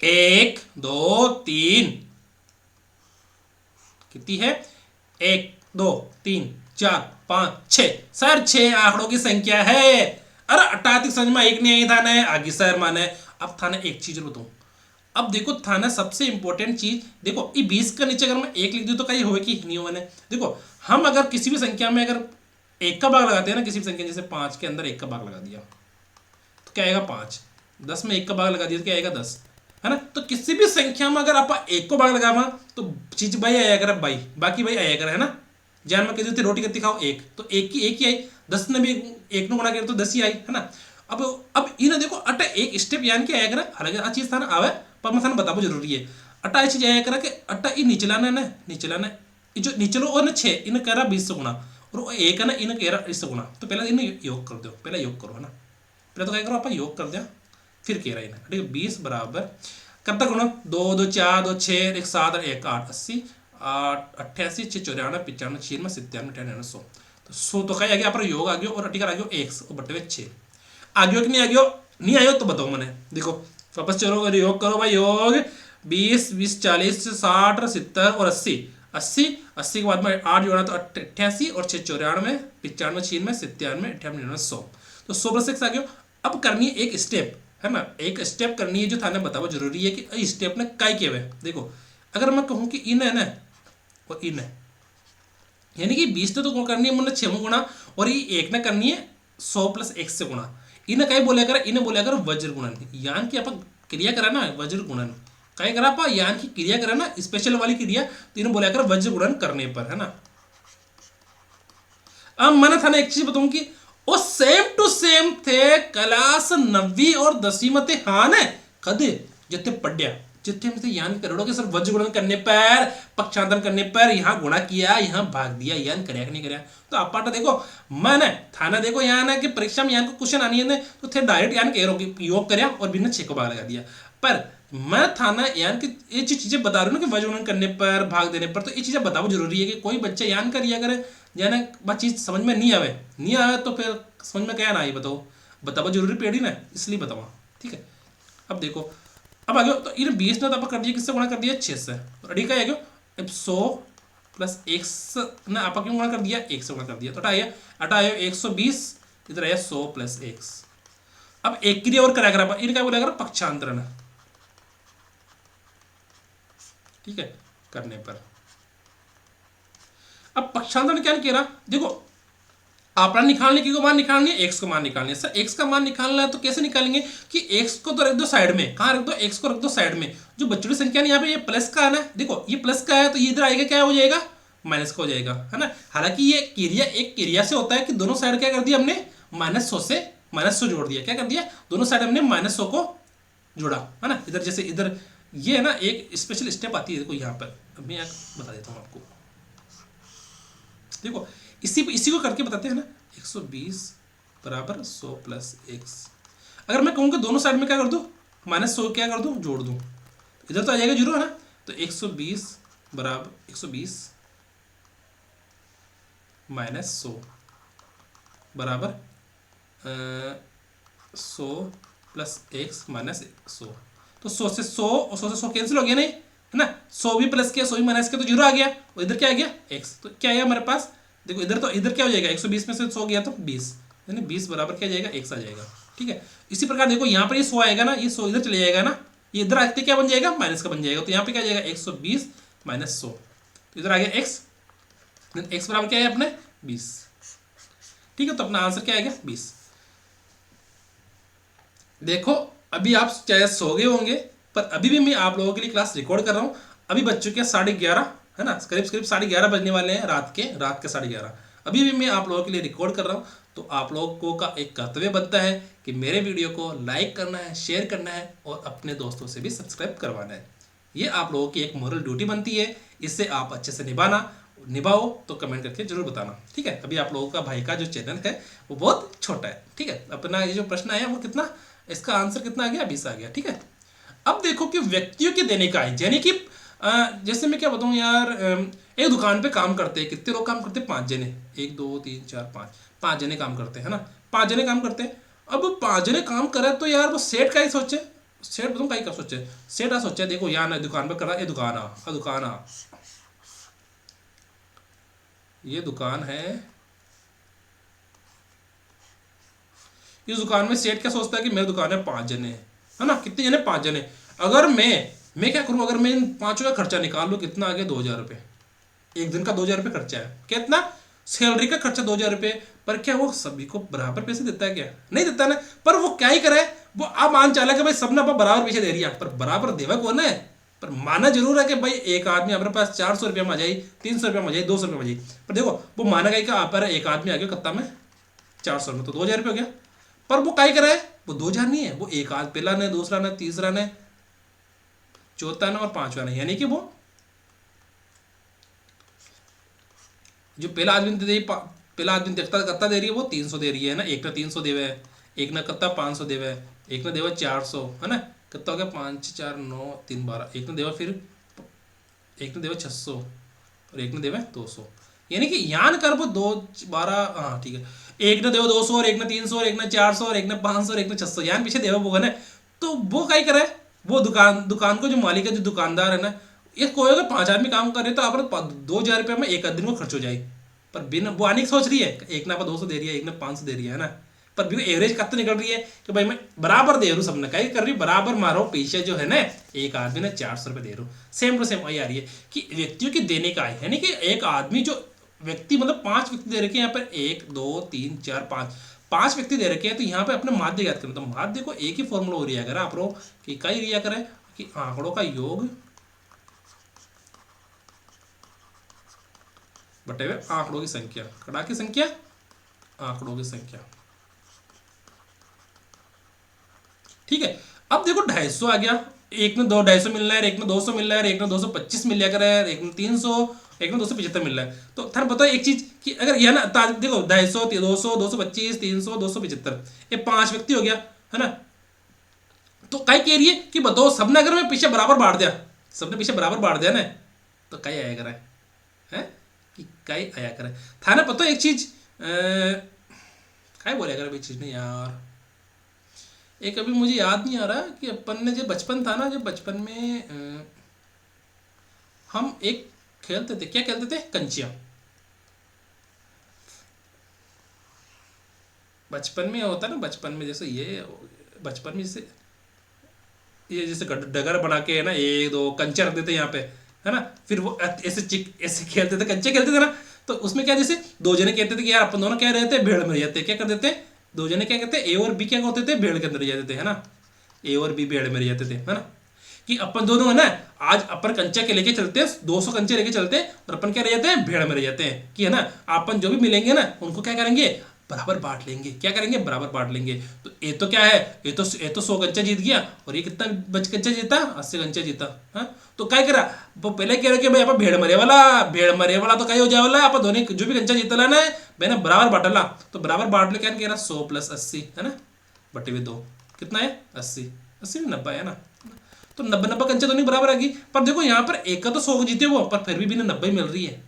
1 2 3 कितनी है 1 2 3 4 5 6, सर 6 आंकड़ों की संख्या है। अरे अटातिक समझ में एक नहीं आई था ना आगे सर माने। अब था ना एक चीज बताऊं, अब देखो था ना सबसे इंपॉर्टेंट चीज, देखो ये 20 का नीचे अगर मैं 1 लिख दूं तो कहीं होगा कि नहीं होगा ना। देखो हम अगर किसी भी संख्या में अगर 1 का भाग लगाते हैं ना, किसी भी संख्या जैसे 5 के अंदर 1 का भाग लगा दिया तो क्या आएगा 5, 10 में 1 का भाग लगा दिया तो क्या आएगा 10, है ना। तो किसी भी संख्या में अगर आप 1 को भाग लगावा तो चीज भाई आया कर भाई, बाकी भाई आया कर है ना। जान में कहते रोटी कितनी खाओ 1, तो 1 की आई, 10 ने भी 1 गुणा किया तो 10 ही आई है ना। अब इन्हें देखो अटा एक स्टेप यान के आया कर, हालांकि आ चीज था ना आवे पर मैं बताबो जरूरी है। अटा चीज आया कर कि अटा ये निचलाना है, निचलाना ये जो निचलो और ना 6 इन्हें कह रहा 20 से गुणा, और 1 है ना इन्हें कह रहा 20 से गुणा, तो पहले इन्हें योग कर दो, पहले योग करो है ना, पहले तो क्या करो आप योग कर दिया फिर कह रहा है ठीक है 20 बराबर कब तक गुणा 2 2 4 2 6 1 7 1 8 80 88 6 94 95 96 97 98 100। तो 100 तो कहीं आ गया, पर योग आ गया और अटिकर आ गया एक्स और बटे में 6 आ गया कि नहीं आ गया? नहीं आयो तो बताओ मैंने। देखो वापस चलो, अगर योग करो भाई, योग 20 20 40 60 70 और 80 80 80 के बाद में 8 जोड़ा तो 88 और 6 94 95 96 97 98 99 100। तो 100 प्लस एक्स आ गया। अब करनी है एक स्टेप, है ना, एक स्टेप करनी है जो थाने बताओ जरूरी है कि स्टेप ने काय किया हुआ है। देखो अगर मैं कहूँ कि इन है ना और इन है, यानी कि 20 ने तो करनी है मुझे 6 में गुणा, और ये एक ने करनी है 100 प्लस x से गुणा। इन्हें कहीं बोला कर, इन्हें बोला कर वज्र गुणन, यान कि आप क्रिया करा ना वज्र गुणन, कहीं करा आप यान की क्रिया करा ना स्पेशल वाली क्रिया, तो इन्हें बोला कर वज्र गुणन करने पर, है ना। अब मैंने था ना एक चीज बताऊं कि वो सेम टू सेम थे क्लास 9वीं और 10वीं में थे, हाँ ना, कदे जितने पढ़िया जितने में थे यान करोड़ों के सर वज्र गुणन करने पर, पक्षांतरण करने पर यहाँ गुणा किया यहाँ भाग दिया, यान करया कि नहीं करया। तो आप पाटा देखो मैंने थाना देखो यहाँ ना कि परीक्षा में यान को क्वेश्चन आनी है तो थे डायरेक्ट यान कह रहा हूँ योग करया और बिना 6 को भाग लगा दिया। पर मैं थाना यान की ये चीजें बता रहा हूँ ना कि वज्र गुणन करने पर भाग देने पर, तो ये चीजें बताओ जरूरी है कि कोई बच्चा यान करिया करे जाने बात चीज समझ में नहीं आवे तो फिर समझ में क्या ना आई बताओ, बताओ जरूरी पेड़ी ना, इसलिए बताओ, ठीक है। अब देखो अब आ गया, तो इन 20 ने तो आप कर दिया किससे गुणा कर दिया 6 से, तो अड़ी का आ गया अब 100 प्लस एक्स ने आप क्यों गुणा कर दिया 1 से गुणा कर दिया, तो अटा आया 120, इधर आया 100 प्लस एक्स। अब एक क्रिया और करा कर इनका बोला कर पक्षांतरण, ठीक है, करने पर। अब पक्षांतरण क्या कह रहा, देखो आपने निकालने की को मान निकालनी है, एक्स को मान निकालनी है। सर एक्स का मान निकालना है तो कैसे निकालेंगे कि एक्स को तो रख दो साइड में, कहाँ रख दो, एक्स को रख दो साइड में, जो बच्चों की संख्या नहीं यहाँ पे ये प्लस का है ना, देखो ये प्लस का है तो ये इधर आएगा क्या हो जाएगा माइनस का हो जाएगा, है ना। हालांकि ये क्रिया एक क्रिया से होता है कि दोनों साइड क्या कर दिया हमने -100 से -100 जोड़ दिया, क्या कर दिया दोनों साइड हमने -100 को जोड़ा, है ना। इधर जैसे इधर ये है ना एक स्पेशल स्टेप आती है, देखो यहाँ पर मैं यहाँ बता देता हूँ आपको, देखो इसी को करके बताते हैं ना, 120 बराबर 100 प्लस एक्स। अगर मैं कहूँ कि दोनों साइड में क्या कर दूँ -100 क्या कर दूँ जोड़ दूँ, इधर तो आ जाएगा जीरो, है ना। तो 120 बराबर 120 -100 बराबर 100 प्लस एक्स -100। तो 100 से 100 और 100 से 100 कैंसिल हो गया नहीं, है ना। 100 भी प्लस किया 100 भी माइनस किया तो जीरो आ गया, और इधर क्या आ गया एक्स, तो क्या आया हमारे पास, देखो इधर तो इधर क्या हो जाएगा 120 में से 100 गया तो 20, यानी 20 बराबर क्या जाएगा एक्स आ जाएगा, ठीक है। इसी प्रकार देखो यहाँ पर ये 100 आएगा ना, ये 100 इधर चले जाएगा ना, ये इधर आते क्या बन जाएगा माइनस का बन जाएगा, तो यहाँ पे क्या जाएगा 120 -100, तो इधर आ गया एक्स, एक्स बराबर क्या है अपने 20, ठीक है। तो अपना आंसर क्या आएगा 20। देखो अभी आप चाहे सो गए होंगे, पर अभी भी मैं आप लोगों के लिए क्लास रिकॉर्ड कर रहा हूँ। अभी बज चुके हैं 11:30, है ना, करीब 11:30 बजने वाले हैं रात के 11:30। अभी भी मैं आप लोगों के लिए रिकॉर्ड कर रहा हूँ, तो आप लोगों का एक कर्तव्य बनता है कि मेरे वीडियो को लाइक करना है, शेयर करना है और अपने दोस्तों से भी सब्सक्राइब करवाना है। ये आप लोगों की एक मोरल ड्यूटी बनती है, इससे आप अच्छे से निभाओ तो कमेंट करके जरूर बताना, ठीक है। अभी आप लोगों का भाई का जो चैनल है वो बहुत छोटा है, ठीक है। अपना ये जो प्रश्न आया वो कितना, इसका आंसर कितना आ गया 20 आ गया, ठीक है। अब देखो कि व्यक्तियों के देने का है, यानी कि जैसे मैं क्या बताऊँ यार, एक दुकान पे काम करते हैं, कितने लोग काम करते हैं 5 जने, 1 2 3 4 5 जने काम करते हैं, है ना, 5 जने काम करते हैं। अब 5 जने काम करे तो यार वो सेठ का ही सोचे, सेठ बताऊँ का ही सोचे, सेठ आ सोचे देखो यहाँ ना दुकान पे कर रहा है, ये दुकान है, इस दुकान में सेठ क्या सोचता है कि मेरी दुकान में 5 जने है ना, कितने जने 5 जने। अगर मैं क्या करूं, अगर मैं इन 5 का खर्चा निकाल लूँ, कितना आ गया 2000 रुपये, एक दिन का 2000 रुपये खर्चा है, कितना सैलरी का खर्चा 2000 रुपये, पर क्या वो सभी को बराबर पैसे देता है क्या, नहीं देता ना। पर वो क्या ही करे, वो आप मान चाला कि भाई सबने बराबर पैसे दे रही, पर बराबर देवा कौन है, पर माना जरूर है कि भाई एक आदमी हमारे पास 400 रुपये में आ जाए, 300 रुपये में आ जाए, 200 रुपये में आ जाए, पर देखो वो माना गया कि आप पर एक आदमी आ गया कत्ता में 400 में, तो 2000 रुपये हो गया। पर वो काय करे, वो 2000 नहीं है, वो एक आध पहला ने, दूसरा ने, तीसरा ने, चौथा ने और 5वां ने, यानी कि वो जो पहला आदमी देखता कत्ता दे रही है वो 300 दे रही है ना, एक ने 300 देवे है, एक ने कत्ता 500 देवे, एक ने देवा 400, है ना, कितना हो गया 5 4 9 3 12, एक ने देवा फिर एक ने देवा 600, और एक ने देवे 200, यानी कि यान कर वो 2 12, हाँ ठीक है, एक ने देवे 200 और एक ने 300 और एक ने 400 और एक ने 500 और एक ने 600, यान पीछे देवे वो है। तो वो क्या करे, वो दुकान दुकान को जो मालिक है, जो दुकानदार है ना, ये कोई अगर 5 आदमी काम कर रहे तो आप 2,000 रुपये में एक आदमी को खर्च हो जाए। पर बिना वो आने की सोच रही है, एक ने आप 200 दे रही है, एक ने 500 दे रही है ना, पर भी एवरेज कब निकल रही है कि भाई मैं बराबर दे रहा हूँ, सबने कहीं कर रही बराबर मारो, पीछे जो है ना एक आदमी ने 400 रुपये दे रहा हूँ, सेम टू सेम वही आ रही है कि व्यक्तियों की देने का है, यानी कि एक आदमी जो व्यक्ति मतलब 5 व्यक्ति दे रखे हैं यहाँ पर, 1 2 3 4 5, 5 व्यक्ति दे रखे हैं। तो यहाँ पे अपने माध्य याद करें, तो माध्य को एक ही फॉर्मूला हो रही है, अगर आप रो कि कई रिया करें कि आंकड़ों का योग बटे हुए आंकड़ों की संख्या, कड़ा की संख्या, आंकड़ों की संख्या। ठीक है, अब देखो 250 आ गया, एक ने 250 मिल रहा है, एक ने 200 मिल रहा है, एक ने 225 मिल रहा है, एक ने 300, एक में 275 मिल रहा है। तो थाने बताओ एक चीज कि अगर यह ना देखो 250 200 225 300 275, ये 5 व्यक्ति हो गया है ना। तो कई कह रही है कि बताओ सबने अगर मैं पीछे बराबर बांट दिया, सबने पीछे बराबर बांट दिया ना, तो कई आया करे है कि कई आया करे। थाने पता एक चीज कई बोले अगर चीज नहीं यार, एक अभी मुझे याद नहीं आ रहा कि अपन ने जो बचपन था ना, जब बचपन में हम एक खेलते थे, क्या खेलते थे, कंचिया। बचपन में होता ना, बचपन में जैसे ये बचपन में जैसे ये जैसे डगर बना के है ना, 1 2 कंचे रख देते यहाँ पे है ना, फिर वो ऐसे चिक ऐसे खेलते थे, कंचे खेलते थे ना। तो उसमें क्या जैसे 2 जने कहते थे कि यार अपन दोनों क्या रहते हैं, भेड़ में रहते, क्या कर देते, 2 जने क्या कहते हैं, ए और बी क्या होते थे, भेड़ के अंदर जाते थे है ना, ए और बी भेड़ में जाते थे है ना, कि अपन दोनों है ना आज अपन कंचा के लेके चलते हैं, 200 कंचे लेके चलते हैं, और अपन क्या रह जाते हैं, भेड़ में रह जाते हैं कि है ना, अपन जो भी मिलेंगे ना उनको क्या करेंगे, बराबर बांट लेंगे, क्या करेंगे, बराबर बांट लेंगे। तो ये तो क्या है, ये तो 100 कंचा जीत गया, और ये कितना बच कंचा जीता, 80 कंचा जीता। हाँ, तो क्या करा, वो पहले कह रहे कि भाई आप भेड़ मरे वाला तो कहीं हो जाए वाला, आप दोनों जो भी कंचा जीतला ना मैंने बराबर बांटला। तो बराबर बांट ले, क्या कह रहा, 100 + 80 है ना, बटे हुए 2 कितना है, 80, 80 में 90 है ना। तो 90 कंचे तो नहीं बराबर आ गई, पर देखो यहाँ पर एक का तो 100 जीते वो, पर फिर भी बिना 90 मिल रही है।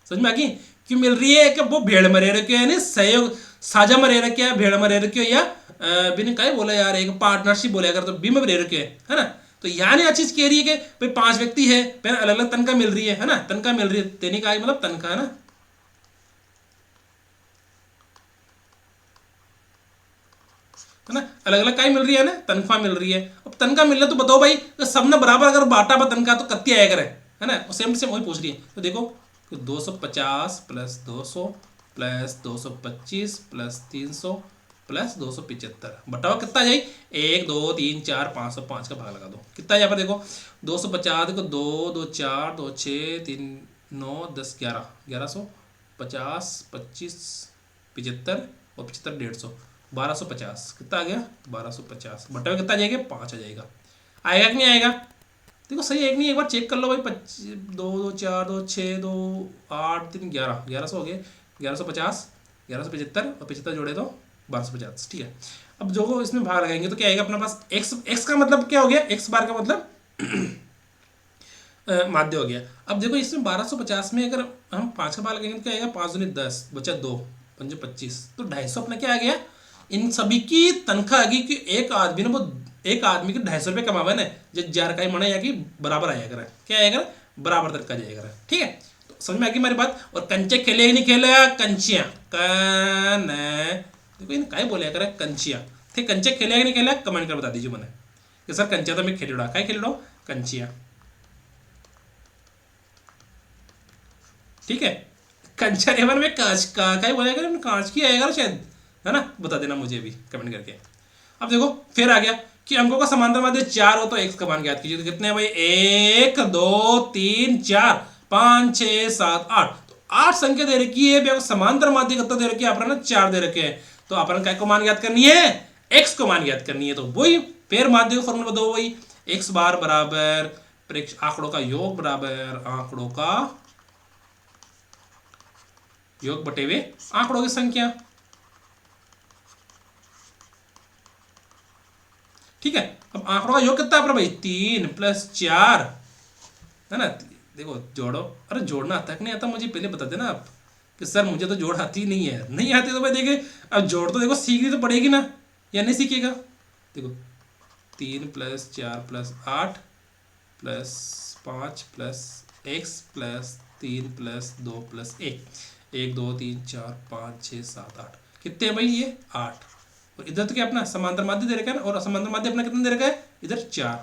समझ में आ गई क्यों मिल रही है, कि वो भेड़ मरे रखे है, सहयोग साझा मरे रखे है, भेड़ मरे रखे या बिना कहीं बोला यार, एक पार्टनरशिप बोले अगर, तो बी में रखे है ना। तो यहाँ ने चीज कह रही है कि भाई 5 व्यक्ति है, फिर अलग अलग तनख्वाह मिल रही है ना, तनख्वाह मिल रही है, देने का मतलब तनख्वाह है ना, है ना, अलग अलग काई मिल रही है ना, तनख्वाह मिल रही है। अब तनख्वाह मिल रहा है तो बताओ भाई, तो सबने बराबर अगर बांटा बा तनख्वाह तो कत्ती आया करे है ना, सेम सेम वही पूछ रही है। तो देखो 250 + 200 + 225 + 300 + 275, बताओ कितना जाए, 1 2 3 4 500, 5 का भाग लगा दो, कितना यहाँ पर देखो, 250 देखो, 2 2 4 2 6 3 9 10 11, 1150 25 75 और 75 150, 1250 कितना आ गया, 1250 बटा में कितना आ जाएगा, 5 आ जाएगा। आएगा कि नहीं आएगा, देखो सही है कि नहीं, एक बार चेक कर लो भाई, 2 2 4 2 6 2 8 3 11, 1100 हो गए, 1150 1175 और 75 जोड़े तो 1250, ठीक है। अब जो इसमें भाग लगाएंगे तो क्या आएगा अपने पास, x का मतलब क्या हो गया, x बार का मतलब माध्य हो गया। अब देखो इसमें 1250 में अगर हम 5 का भाग लगाएंगे तो क्या आएगा, 5 दूनी 10 बचा 2 5 25, तो 250 अपना क्या आ गया, इन सभी की तनख्वाह आ गई कि एक आदमी ने वो एक आदमी के 250 रुपये कमावा ना, जो 4 का मना या कि बराबर आया करा, क्या आया करा, बराबर तनख्वाह जाएगा करा, ठीक है। तो समझ में आ गई हमारी बात। और कंचे खेले ही नहीं खेले, कंचिया कन देखो इन काय बोले करा, कंचिया ठीक, कंचे खेले ही नहीं खेले, कमेंट कर बता दीजिए मैंने कि सर कंचा तो मैं खेल रहा, क्या खेल रहा हूँ, कंचिया, ठीक है। कंचा रेवन में कांच का क्या बोलेगा, कांच की आएगा शायद, है ना, बता देना मुझे भी कमेंट करके। अब देखो फिर आ गया कि अंकों का समांतर माध्य 4 हो तो x का मान ज्ञात कीजिए। तो कितने हैं भाई, 1 2 3 4 5 6 7 8, तो 8 संख्या दे रखी है, समांतर माध्य कितना दे रखी है, अपन 4 दे रखे हैं। तो अपन क्या को मान ज्ञात करनी है, x को मान ज्ञात करनी है। तो वही फिर माध्य को फॉर्मूला बताओ, वही x बार बराबर आंकड़ों का योग बराबर आंकड़ों का योग बटे हुए आंकड़ों की संख्या, ठीक है। अब आंकड़ों का योग कितना है भाई, 3 + 4 है ना, देखो जोड़ो, अरे जोड़ना आता है कि नहीं आता मुझे पहले बता देना आप, कि सर मुझे तो जोड़ आती ही नहीं है। नहीं आती तो भाई देखे, अब जोड़ तो देखो सीखनी तो पड़ेगी ना, या नहीं सीखेगा। देखो 3 + 4 + 8 +5 + x +3 + 2 + 1, 1 2 3 4 5 6 7 8, कितने हैं भाई ये 8। और इधर तो क्या अपना समांतर माध्य दे रखा है ना, और असमांतर माध्य अपना कितना दे रखा है, इधर 4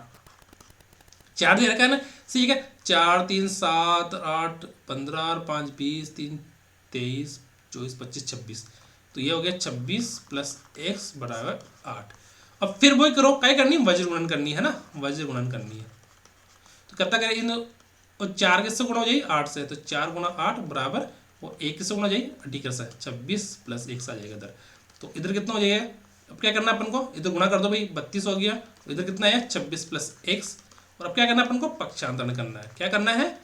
4 दे रखा है ना। ठीक है, 4 3 7 8 15 और 5 20 3 23 24 25 26, तो ये हो गया 26 + x बराबर 8। अब फिर वही करो, क्या करनी है, वज्र गुणन करनी है ना, वज्र गुणन करनी है। तो करता करें इन, और 4 किससे गुणा हो जाएगी 8 से, तो 4 × 8 बराबर वो 1 किससे गुणा हो जाएगी, ठीक है सर 26 + x आ जाएगा इधर। तो इधर कितना हो जाएगा, अब क्या करना है अपन को, इधर गुणा कर दो भाई 32 हो गया, तो इधर कितना है 26 + x। और अब क्या करना है अपन को, पक्षांतरण करना है। क्या करना है,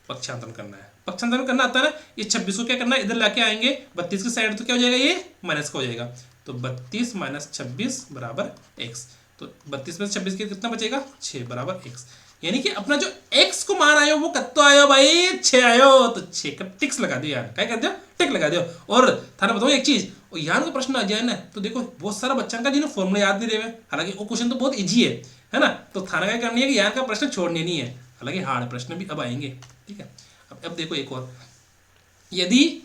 पक्षांतरण करना है। पक्षांतरण करना आता है ना, ये 26 को क्या करना है, इधर लाके आएंगे 32 की साइड, तो क्या हो जाएगा, ये माइनस का हो जाएगा। तो 32 - 26 बराबर x। तो 32 में 26 के कितना बचेगा, 6 बराबर x। यानी कि अपना जो x को मान आयो वो कत्तो आयो भाई, 6 आयो। तो 6 का टिक्स लगा दियो यार, क्या कर दियो, टिक लगा दियो। और थाने बताओ एक चीज, और यहाँ का प्रश्न आ जाए ना, तो देखो बहुत सारा बच्चा का जिन्हें फॉर्मूला याद नहीं रहे, हालांकि वो क्वेश्चन तो बहुत इजी है ना। तो थाना क्या करनी है कि यहाँ का प्रश्न छोड़ने नहीं है, हालांकि हार्ड प्रश्न भी अब आएंगे। ठीक है, अब देखो एक और, यदि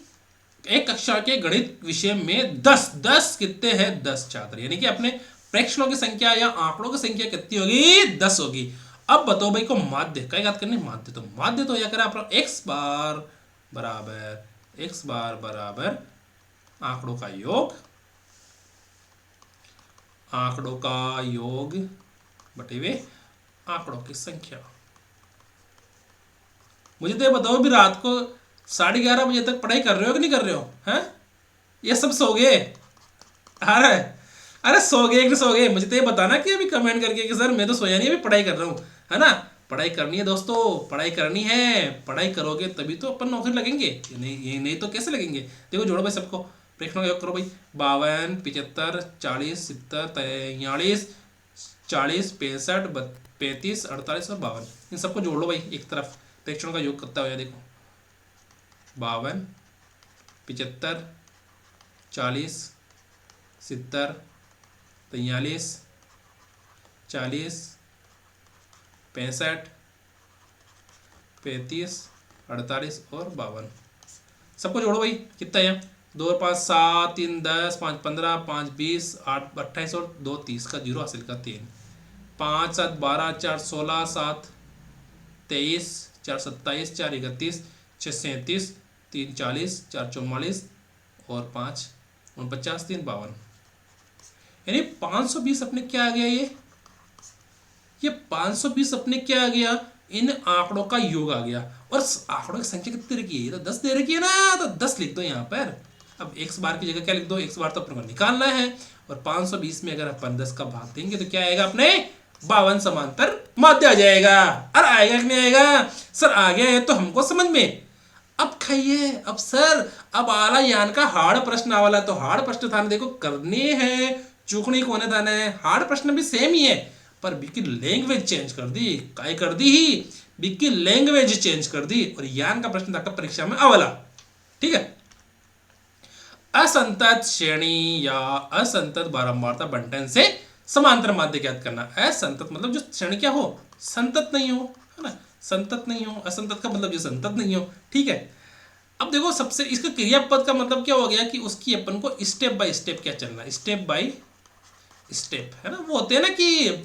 एक कक्षा के गणित विषय में 10 कितने हैं, 10 छात्र, यानी कि अपने प्रेक्षणों की संख्या या आंकड़ों की संख्या कितनी होगी, 10 होगी। अब बताओ भाई को माध्य क्या याद करनी, माध्य तो या करा अपना x बार बराबर आंकड़ों का योग बटे हुए आंकड़ों की संख्या। मुझे तो ये बताओ भी रात को 11:30 बजे तक पढ़ाई कर रहे हो कि नहीं कर रहे हो, हैं? ये सब सो गए, अरे अरे सो गए कि नहीं सो गए, मुझे तो ये बताना कि अभी कमेंट करके कि सर मैं तो सोया नहीं, अभी पढ़ाई कर रहा हूँ, है ना। पढ़ाई करनी है दोस्तों, पढ़ाई करनी है, पढ़ाई करोगे तभी तो अपन नौकरी लगेंगे, ये नहीं तो कैसे लगेंगे। देखो जोड़ो भाई सबको, प्रेक्षणों का योग करो भाई, 52 75 40 70 43 40 65 35 48 और 52, इन सबको जोड़ लो भाई एक तरफ, प्रेक्षणों का योग करता हुआ देखो, 52 75 40 70 43 40 65 35 48 और 52, सबको जोड़ो भाई, कितना है 2 और 5 7 3 10 5 15 5 20 8 28 और 2 30 का 0 हासिल का 3 5 7 12 4 16 7 23 4 27 4 31 6 37 3 40 4 44 और 5 49 3 52, यानी 520 अपने क्या आ गया, ये 520 अपने क्या आ गया, इन आंकड़ों का योग आ गया। और आंकड़ों की संख्या कितनी रखी है, तो 10 दे रखी है ना, तो 10 लिख दो यहाँ पर। अब x बार की जगह क्या लिख दो, x बार तो अपने को निकालना है, और 520 में अगर अपन 10 का भाग देंगे तो क्या आएगा, अपने 52 समांतर माध्य आ जाएगा। अरे आएगा कि नहीं आएगा, सर आ गया है तो हमको समझ में। अब खाइए, अब सर अब आला यान का हार्ड प्रश्न आवाला, तो हार्ड प्रश्न था देखो करने हैं, चूकनी कोने था है, हार्ड प्रश्न भी सेम ही है, पर बिकी लैंग्वेज चेंज कर दी, काय कर दी ही, बिकी लैंग्वेज चेंज कर दी, और यान का प्रश्न था परीक्षा में आवाला। ठीक है, असंतत श्रेणी या असंतत बारंबारता बंटन से समांतर माध्य ज्ञात करना। असंतत मतलब जो श्रेणी क्या हो, संतत नहीं हो, है ना, संतत नहीं हो, असंतत का मतलब जो संतत नहीं हो। ठीक है, अब देखो सबसे इसका क्रियापद का मतलब क्या हो गया कि उसकी अपन को स्टेप बाय स्टेप क्या चलना, स्टेप बाय स्टेप, है ना। वो होते हैं ना कि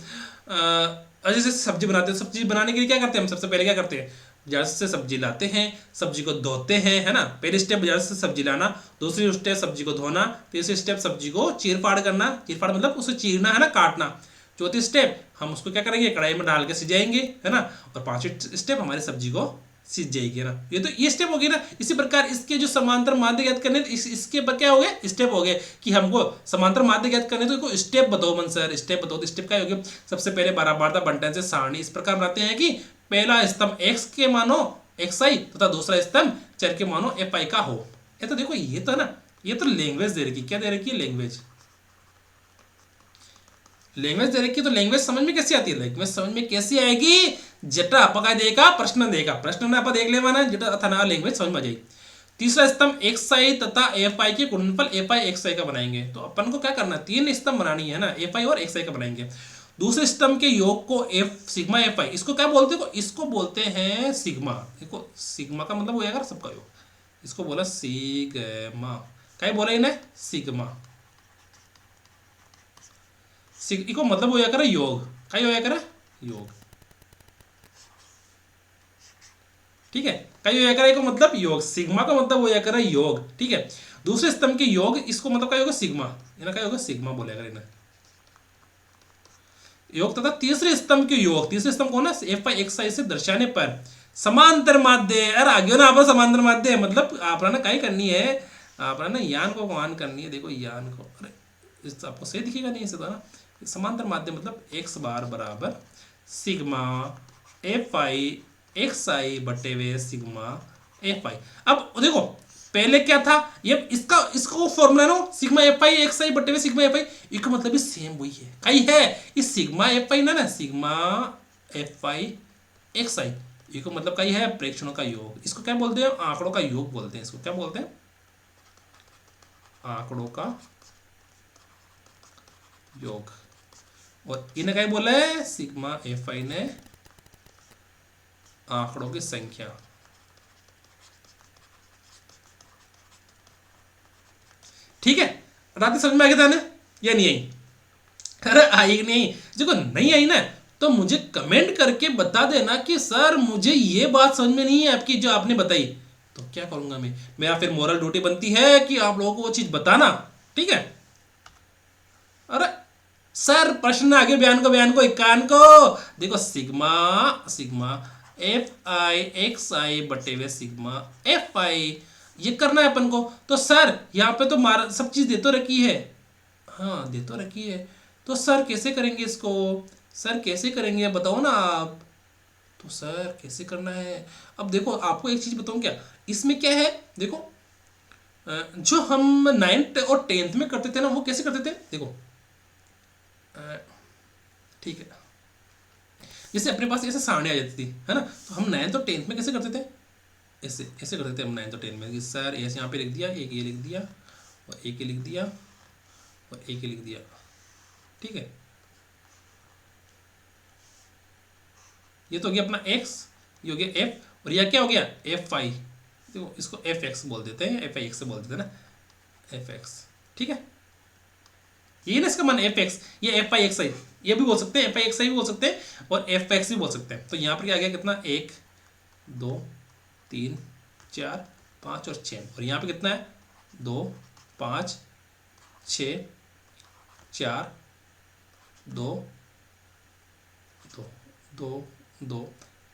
जैसे सब्जी बनाते हैं, सब्जी बनाने के लिए क्या करते हैं हम, सबसे पहले क्या करते हैं, बाजार से सब्जी लाते हैं, सब्जी को धोते हैं, है ना। पहली स्टेप बाजार से सब्जी लाना, दूसरी स्टेप सब्जी को धोना, तीसरी स्टेप सब्जी को चीर फाड़ करना, चीर फाड़ मतलब उसे चीरना, है ना, काटना। चौथी स्टेप हम उसको क्या करेंगे, कढ़ाई में डाल के सिजाएंगे, है ना। और पांचवी स्टेप हमारी सब्जी को सीज जाएगी ना। ये तो ये स्टेप हो गई ना। इसी प्रकार इसके जो समांतर माध्य ज्ञात करने, इसके क्या हो गए, स्टेप हो गए कि हमको समांतर माध्य ज्ञात करने, तो स्टेप बताओ मन सर, स्टेप बताओ। तो स्टेप क्या हो गया, सबसे पहले बारंबारता बंटन से सारणी इस प्रकार बनाते हैं कि पहला स्तंभ x के मानो xi तथा दूसरा स्तंभ चर के मानो fi का हो। ये तो देखो, ये तो ना, ये तो लैंग्वेज दे रखी, क्या दे रखी है, लैंग्वेज। लैंग्वेज दे रखी है तो लैंग्वेज समझ में कैसे आती है? लैंग्वेज समझ में कैसे आएगी? जटा अपका देगा प्रश्न देगा, प्रश्न ने आप देख ले माना जटा था ना, लैंग्वेज समझ में आ जाएगी। तीसरा स्तंभ एक्स आई तथा एफ आई के गुणनफल एफ आई एक्स आई का बनाएंगे। तो अपन को क्या करना है, तीन स्तंभ बनानी है ना, एफ आई और एक्स आई का बनाएंगे। दूसरे स्तंभ के योग को एफ सिग्मा एफ आई, इसको क्या बोलते हैं? इसको बोलते हैं सिग्मा। देखो सिग्मा का मतलब हो जाएगा सबका योग, इसको बोला सिग्मा। क्या बोला इन्हें? सिग्मा। इको मतलब हो जाएगा योग, क्या हो जाएगा? योग। ठीक है, कई हो जाएगा को मतलब योग, सिग्मा का मतलब हो जाएगा योग। ठीक है, दूसरे स्तंभ के योग, इसको मतलब क्या होगा? सिग्मा। इन्हें क्या होगा? सिग्मा बोलेगा इन्हें योग। तथा तीसरे स्तंभ के योग, तीसरे स्तंभ को ना एफ आई एक्स आई से दर्शाने पर समांतर माध्य। अरे आगे ना आप समांतर माध्य मतलब आपने कहीं करनी है, आपने यान को मान करनी है। देखो यान को, अरे इस आपको सही दिखेगा नहीं इसे तो ना। समांतर माध्य मतलब एक्स बार बराबर sigma F I x i बटे हुए सिग्मा एफ आई। अब देखो पहले क्या था, ये इसका इसको फॉर्मूला ना sigma F I x i बटे हुए सिग्मा एफ आई, इसका मतलब भी सेम वही है। कई है इस सिग्मा एफ आई ना सिग्मा एफ आई एक्स आई, इसको मतलब कई है प्रेक्षणों का योग। इसको क्या बोलते हैं? आंकड़ों का योग बोलते हैं। इसको क्या बोलते हैं? आंकड़ों का योग। और इन्हें क्या बोला है? सिग्मा एफ आई ने आंकड़ों की संख्या। ठीक है, रात समझ में आ गया था ना या नहीं आई? अरे आई नहीं आई? देखो नहीं आई ना तो मुझे कमेंट करके बता देना कि सर मुझे ये बात समझ में नहीं है आपकी जो आपने बताई। तो क्या करूंगा मैं, मेरा फिर मोरल ड्यूटी बनती है कि आप लोगों को वो चीज बताना। ठीक है, अरे सर प्रश्न आगे बयान को एक कान को देखो, sigma sigma F I x i बटे हुए सिग्मा एफ आई, ये करना है अपन को। तो सर यहाँ पे तो मार सब चीज दे तो रखी है, हाँ दे तो रखी है, तो सर कैसे करेंगे इसको? सर कैसे करेंगे बताओ ना आप। तो सर कैसे करना है? अब देखो आपको एक चीज बताऊं क्या, इसमें क्या है देखो, जो हम 9th और 10th में करते थे ना, वो कैसे करते थे देखो। ठीक है, जैसे अपने पास ऐसे सारणी आ जाती थी है ना, तो हम 9th और 10th में कैसे करते थे? ऐसे ऐसे करते थे हम 9th और 10th में कि सर ऐसे यहाँ पे लिख दिया, एक ये लिख दिया और एक ये लिख दिया और एक ये लिख दिया। ठीक है, ये तो हो गया अपना x, ये हो गया f, और यह क्या हो गया? F I. देखो इसको एफ एक्स बोल देते हैं, एफ आई एक्स से बोल देते हैं ना, एफ एक्स। ठीक है, ये ना इसका मान एफ एक्स, ये एफ आई एक्स आई, ये भी बोल सकते हैं, एफ आई एक्स आई भी बोल सकते हैं और एफ एक्स भी बोल सकते हैं। तो यहाँ पर क्या आ गया कितना? 1 2 3 4 5 और 6, और यहाँ पे कितना है? 2 5 6 4 2 2 2 2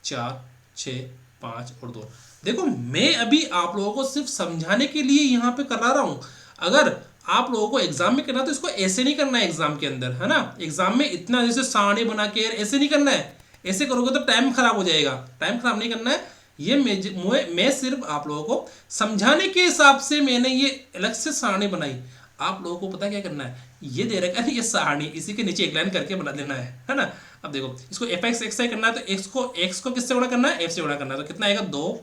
4 6 5 और 2। देखो मैं अभी आप लोगों को सिर्फ समझाने के लिए यहाँ पे करा रहा हूँ। अगर आप लोगों को एग्जाम में करना तो इसको ऐसे नहीं करना है एग्जाम के अंदर, है ना। एग्जाम में इतना जैसे सारणी बना के ऐसे नहीं करना है, ऐसे करोगे तो टाइम खराब हो जाएगा। टाइम खराब नहीं करना है, ये मैं सिर्फ आप लोगों को समझाने के हिसाब से मैंने ये अलग से सारणी बनाई। आप लोगों को पता क्या करना है, ये दे रखा है ये सारणी, इसी के नीचे एक लाइन करके बना देना है ना। अब देखो इसको एफ एक्स एक्स आई करना है तो एक्स को किससे गुणा करना है? एफ से गुणा करना है, तो कितना आएगा? 2।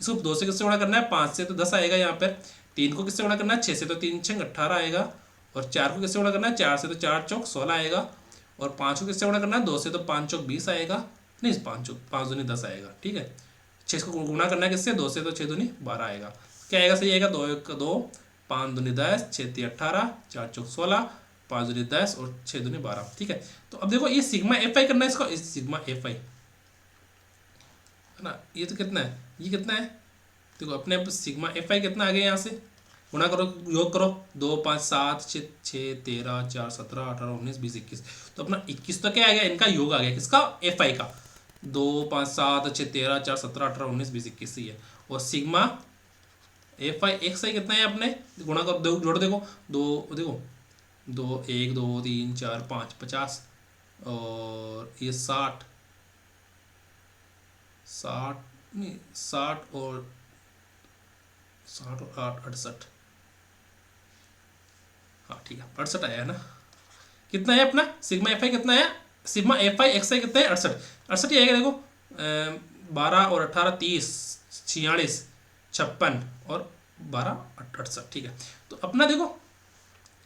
इसको 2 से किससे गुणा करना है? 5 से, तो 10 आएगा यहाँ पर। 3 को किससे गुणा करना है? 6 से, तो 3 6 18 आएगा। और 4 को किससे गुणा करना है? 4 से, तो 4 चौक 16 आएगा। और 5 को किससे गुणा करना है? 2 से, तो 5 चौक 20 आएगा। नहीं 5 चौक 5 दूनी 10 आएगा। ठीक है, 6 को गुणा करना है किससे? 2 से, तो 6 दूनी 12 आएगा। क्या आएगा? सही आएगा 2 1 2, 5 दूनी 10, 6 3 18, 4 चौक 16, 5 दूनी 10 और 6 दूनी 12। ठीक है, तो अब देखो ये सिग्मा एफ आई करना है इसको, इस सिग्मा एफ आई है ना, ये तो कितना है? ये कितना है? देखो अपने आप सिग्मा एफ आई कितना आ गया, यहाँ से गुणा करो, योग करो। 2 5 7 6 6 13 4 17 18 19 20 21, तो अपना 21 तो क्या आ गया? इनका योग आ गया, किसका? एफ आई का। 2 5 7 6 13 4 17 18 19 20 21 ही है। और सिग्मा एफ आई एक्स आई कितना है? अपने गुणा करो, जोड़ देखो, 2 देखो 2 1 2 3 4 5 50 और ये 60 नहीं 60 और 8 68। हाँ ठीक है 68 आया है ना। कितना है अपना सिग्मा एफ आई कितना है, सिग्मा एफ आई एक्स आई कितना है 68, 68 ही आएगा देखो 12 और 18 30 46 56 और 12 68 ठीक है। तो अपना देखो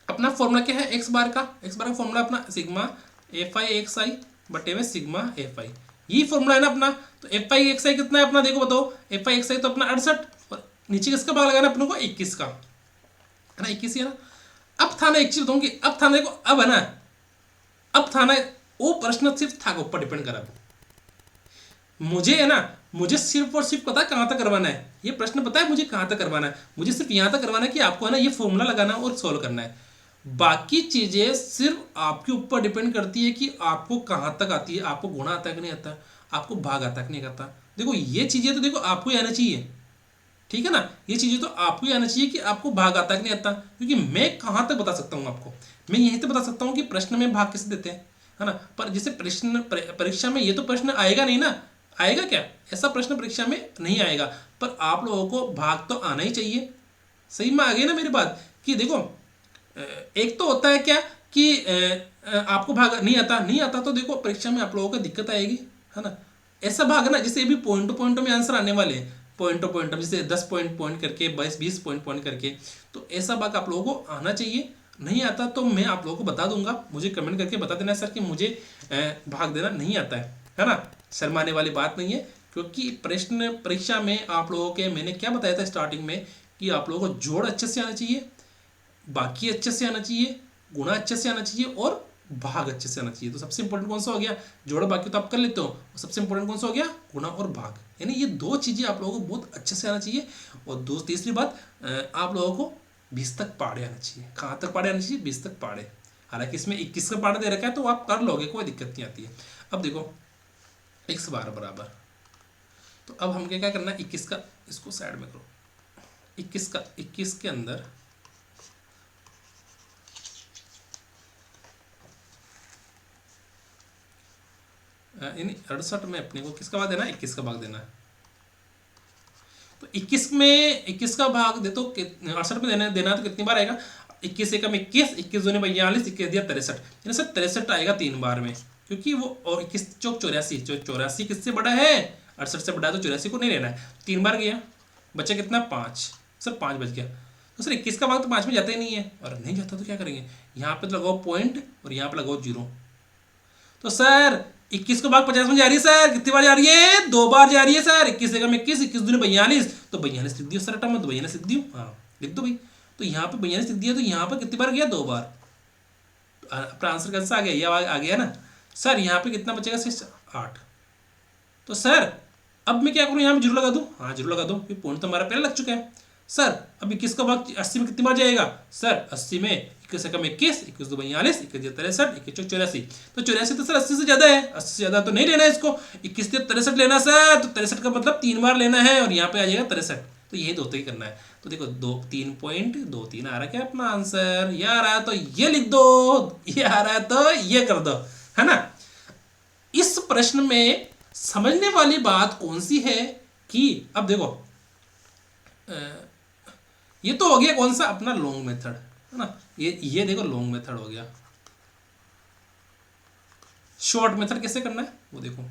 अपना फॉर्मूला क्या है एक्स बार का फॉर्मूला अपना sigma F I x i बटे में सिग्मा एफ आई, यही फॉर्मूला है ना अपना। तो एफ आई एक्स आई कितना है अपना देखो बताओ, एफ आई एक्स आई तो अपना 68 और नीचे किसका भाग लगाना अपने को 21 का है ना, 21 है ना। अब था ना एक चीज बताऊंगी, अब था ना देखो अब है ना, अब था ना वो प्रश्न सिर्फ था ऊपर डिपेंड करा, मुझे है ना मुझे सिर्फ और सिर्फ पता है कहाँ तक करवाना है, ये प्रश्न पता है मुझे कहाँ तक करवाना है, मुझे सिर्फ यहाँ तक करवाना है कि आपको है ना ये फॉर्मूला लगाना और सोल्व करना है। बाकी चीजें सिर्फ आपके ऊपर डिपेंड करती है कि आपको कहाँ तक आती है, आपको गुणा आता है कि नहीं आता, आपको भाग आता है कि नहीं आता। देखो ये चीजें तो देखो आपको ही आना चाहिए, ठीक है ना, ये चीजें तो आपको ही आना चाहिए कि आपको भाग आता है कि नहीं आता, क्योंकि मैं कहाँ तक बता सकता हूँ आपको, मैं यहीं तक बता सकता हूँ कि प्रश्न में भाग कैसे देते हैं है ना। पर जैसे प्रश्न परीक्षा में ये तो प्रश्न आएगा नहीं ना, आएगा क्या ऐसा प्रश्न परीक्षा में नहीं आएगा, पर आप लोगों को भाग तो आना ही चाहिए। सही में आ गई ना मेरी बात, कि देखो एक तो होता है क्या कि आपको भाग नहीं आता तो देखो परीक्षा में आप लोगों को दिक्कत आएगी है ना। ऐसा भाग ना जैसे अभी पॉइंट में आंसर आने वाले हैं, पॉइंट जैसे 10 पॉइंट करके 20 पॉइंट करके, तो ऐसा भाग आप लोगों को आना चाहिए। नहीं आता तो मैं आप लोगों को बता दूंगा, मुझे कमेंट करके बता देना सर कि मुझे भाग देना नहीं आता है ना। शर्माने वाली बात नहीं है, क्योंकि प्रश्न परीक्षा में आप लोगों के मैंने क्या बताया था स्टार्टिंग में कि आप लोगों को जोड़ अच्छे से आना चाहिए, बाकी अच्छे से आना चाहिए, गुणा अच्छे से आना चाहिए और भाग अच्छे से आना चाहिए। तो सबसे इंपॉर्टेंट कौन सा हो गया, जोड़ बाकी तो आप कर लेते हो, सबसे इंपॉर्टेंट कौन सा हो गया गुणा और भाग, यानी ये दो चीजें आप लोगों को बहुत अच्छे से आना चाहिए। और तीसरी बात आप लोगों को 20 तक पाड़े आना चाहिए। कहाँ तक पाड़े आना चाहिए, 20 तक पाड़े, हालांकि इसमें 21 का पाड़ा दे रखा है तो आप कर लोगे, कोई दिक्कत नहीं आती है। अब देखो x बार बराबर, तो अब हम क्या करना है 21 का, इसको साइड में करो, 21 के अंदर यानी 68 में अपने को किसका भाग देना है, 21 का भाग देना है। तो 21 में 21 का भाग दे तो 68 में देना तो कितनी बार आएगा, 21 एकम 21, 21 दूनी 42, 21 दिया 63, यानी सर 63 आएगा 3 बार में, क्योंकि वो और 21 चौक 84 किससे बड़ा है, 68 से बड़ा है, तो 84 को नहीं लेना है, 3 बार गया, बचा कितना 5, सर 5 बच गया। तो सर 21 का भाग तो 5 में जाता ही नहीं है, और नहीं जाता तो क्या करेंगे, यहाँ पे तो लगाओ पॉइंट और यहाँ पे लगाओ 0। तो सर 21 को भाग 50 में जा रही है सर, कितनी बार जा रही है, 2 बार जा रही है सर, 21 एकम 21, 21 दूनी 42, तो 42 लिख दियो सर अटम, तो 42 लिख दियो, हाँ लिख दो भाई। तो यहाँ पे 42 लिख दिया, तो यहाँ पर कितनी बार गया, 2 बार, अपना आंसर कैसा आ गया, ये आ गया ना सर। यहाँ पे कितना बचेगा 8। तो सर अब मैं क्या करूँ, यहाँ में 0 लगा दूँ, हाँ 0 लगा दूँ, पॉइंट तो हमारा पहले लग चुका है। सर अब 21 का भाग 80 में कितनी बार जाएगा, सर 80 में 21 एकम 21, 21 दो 42, 21 63, 21 चौक 84, तो 84 तो सर 80 से ज्यादा है, 80 से ज्यादा तो नहीं लेना है इसको, 21 से 63 लेना सर, तो 63 का मतलब 3 बार लेना है, और यहाँ पे आ जाएगा 63, तो यही दो ही करना है। तो देखो 3.23 आ रहा क्या अपना आंसर, ये आ रहा है तो ये लिख दो, ये आ रहा है तो ये कर दो, है ना। इस प्रश्न में समझने वाली बात कौन सी है कि अब देखो ये तो हो गया कौन सा अपना लॉन्ग मेथड है ना, ये देखो लॉन्ग मेथड हो गया। शॉर्ट मेथड कैसे करना है वो देखो,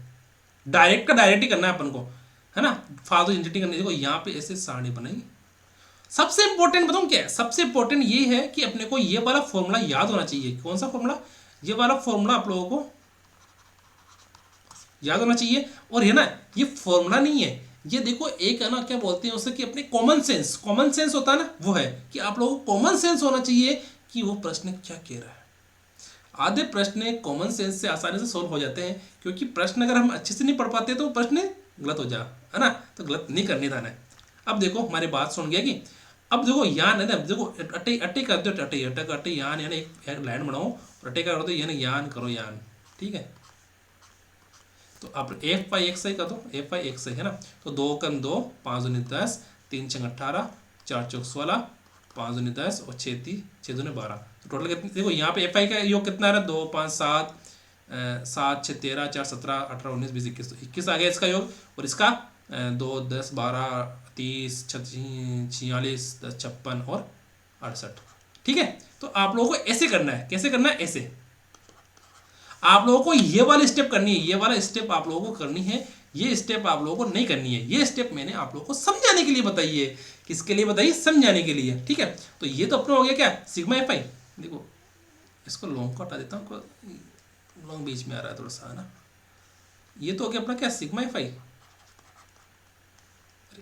डायरेक्ट का डायरेक्ट ही करना है अपन को, है ना, फालतू इंजीनियरिंग करनी। देखो यहाँ पे ऐसे सारणी बनाई, सबसे इंपॉर्टेंट बताऊं क्या है, सबसे इंपॉर्टेंट ये है कि अपने को ये वाला फॉर्मूला याद होना चाहिए। कौन सा फॉर्मूला, ये वाला फॉर्मूला आप लोगों को याद होना चाहिए। और है ना ये फॉर्मूला नहीं है, ये देखो एक है ना क्या बोलते हैं उसे कि अपने कॉमन सेंस होता है ना, वो है कि आप लोगों को कॉमन सेंस होना चाहिए कि वो प्रश्न क्या कह रहा है। आधे प्रश्न कॉमन सेंस से आसानी से सोल्व हो जाते हैं, क्योंकि प्रश्न अगर हम अच्छे से नहीं पढ़ पाते तो प्रश्न गलत हो जा, है ना, तो गलत नहीं करने था ना। अब देखो हमारी बात सुन गया कि अब देखो यान है ना, देखो अटे अटे कर दो, अटे यान यानी एक लाइन बनाओ और अटे का कर दो, यानी यान करो यान, ठीक है। तो आप f/x का दो, f/x है ना, तो 2 कम 2, 5 दूनी 10, 3 छंग 18, 4 चौक 16, 5 दूनी 10 और 6 दूनी 12, तो टोटल कितनी देखो यहाँ पे fi का योग कितना आ रहा है, 2 5 7 7 6 13 4 17 18 19 20 21, तो 21 आ गया इसका योग। और इसका 2 10 12 30 36 46 10 56 और 68, ठीक है। तो आप लोगों को ऐसे करना है, कैसे करना है, ऐसे आप लोगों को ये वाली स्टेप करनी है, ये वाला स्टेप आप लोगों को करनी है, ये स्टेप आप लोगों को नहीं करनी है। ये स्टेप मैंने आप लोगों को समझाने के लिए बताई है। किसके लिए बताई? समझाने के लिए। ठीक है, तो ये तो अपना हो गया क्या, सिग्मा एफ आई। देखो इसको लॉन्ग को हटा देता हूँ, लॉन्ग बीच में आ रहा है थोड़ा सा, है ना। ये तो हो गया अपना क्या, सिग्मा एफ आई।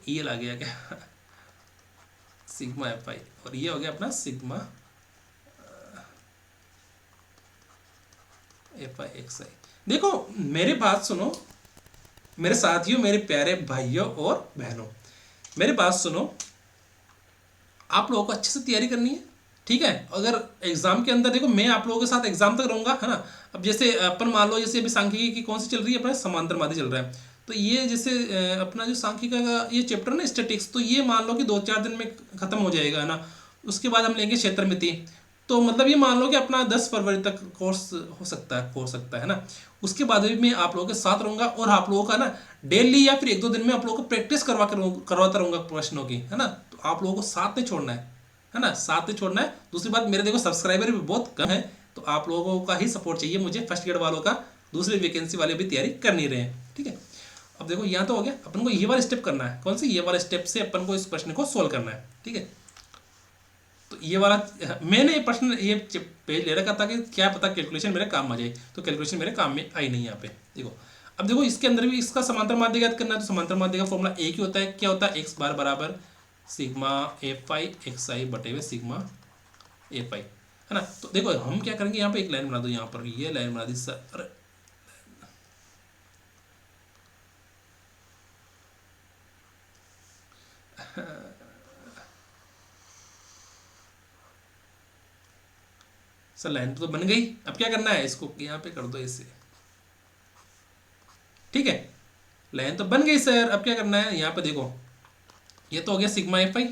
ये ला गया क्या सिग्मा एफ आई, और ये हो गया अपना सिग्मा एफ आई एक्स आई। देखो मेरी बात सुनो मेरे साथियों, मेरे प्यारे भाइयों और बहनों, मेरी बात सुनो। आप लोगों को अच्छे से तैयारी करनी है, ठीक है। अगर एग्जाम के अंदर देखो, मैं आप लोगों के साथ एग्जाम तक रहूंगा, है ना। अब जैसे अपन मान लो, जैसे अभी सांख्यिकी की कौन सी चल रही है, अपना समांतर माध्य चल रहा है। तो ये जैसे अपना जो सांख्यिकी का ये चैप्टर ना स्टैटिक्स, तो ये मान लो कि 2-4 दिन में खत्म हो जाएगा, है ना। उसके बाद हम लेंगे क्षेत्रमिति। तो मतलब ये मान लो कि अपना 10 फरवरी तक कोर्स हो सकता है ना। उसके बाद भी मैं आप लोगों के साथ रहूंगा, और आप लोगों का ना डेली या फिर 1-2 दिन में आप लोगों को प्रैक्टिस करवाता रहूंगा प्रश्नों की, है ना। तो आप लोगों को साथ नहीं छोड़ना है ना, साथ नहीं छोड़ना है। दूसरी बात, मेरे देखो सब्सक्राइबर भी बहुत कम है, तो आप लोगों का ही सपोर्ट चाहिए मुझे, फर्स्ट ग्रेड वालों का। दूसरी वैकेंसी वाले भी तैयारी कर नहीं रहे हैं, ठीक है। अब देखो यहाँ तो हो गया, अपन को ये वाला स्टेप करना है। कौन सी? ये वाला स्टेप से अपन को इस प्रश्न को सोल्व करना है, ठीक है। तो ये वाला मैंने प्रश्न ये पेज ले रखा था कि क्या पता कैलकुलेशन मेरे काम आ जाए, तो कैलकुलेशन मेरे काम में आई नहीं यहाँ पे। देखो अब देखो, इसके अंदर भी इसका समांतर माध्य ज्ञात करना है। तो समांतर माध्य का फॉर्मूला एक ही होता है, क्या होता है, एक्स बार बराबर sigma F I x i बटे हुए सिग्मा एफ आई, है ना। तो देखो हम क्या करेंगे, यहाँ पे एक लाइन बना दो, यहाँ पर ये लाइन बना दी सर। अरे सर लाइन तो बन गई, अब क्या करना है, इसको यहाँ पे कर दो ऐसे, ठीक है। लाइन तो बन गई सर, अब क्या करना है, यहाँ पे देखो ये तो हो गया सिग्मा एफ आई,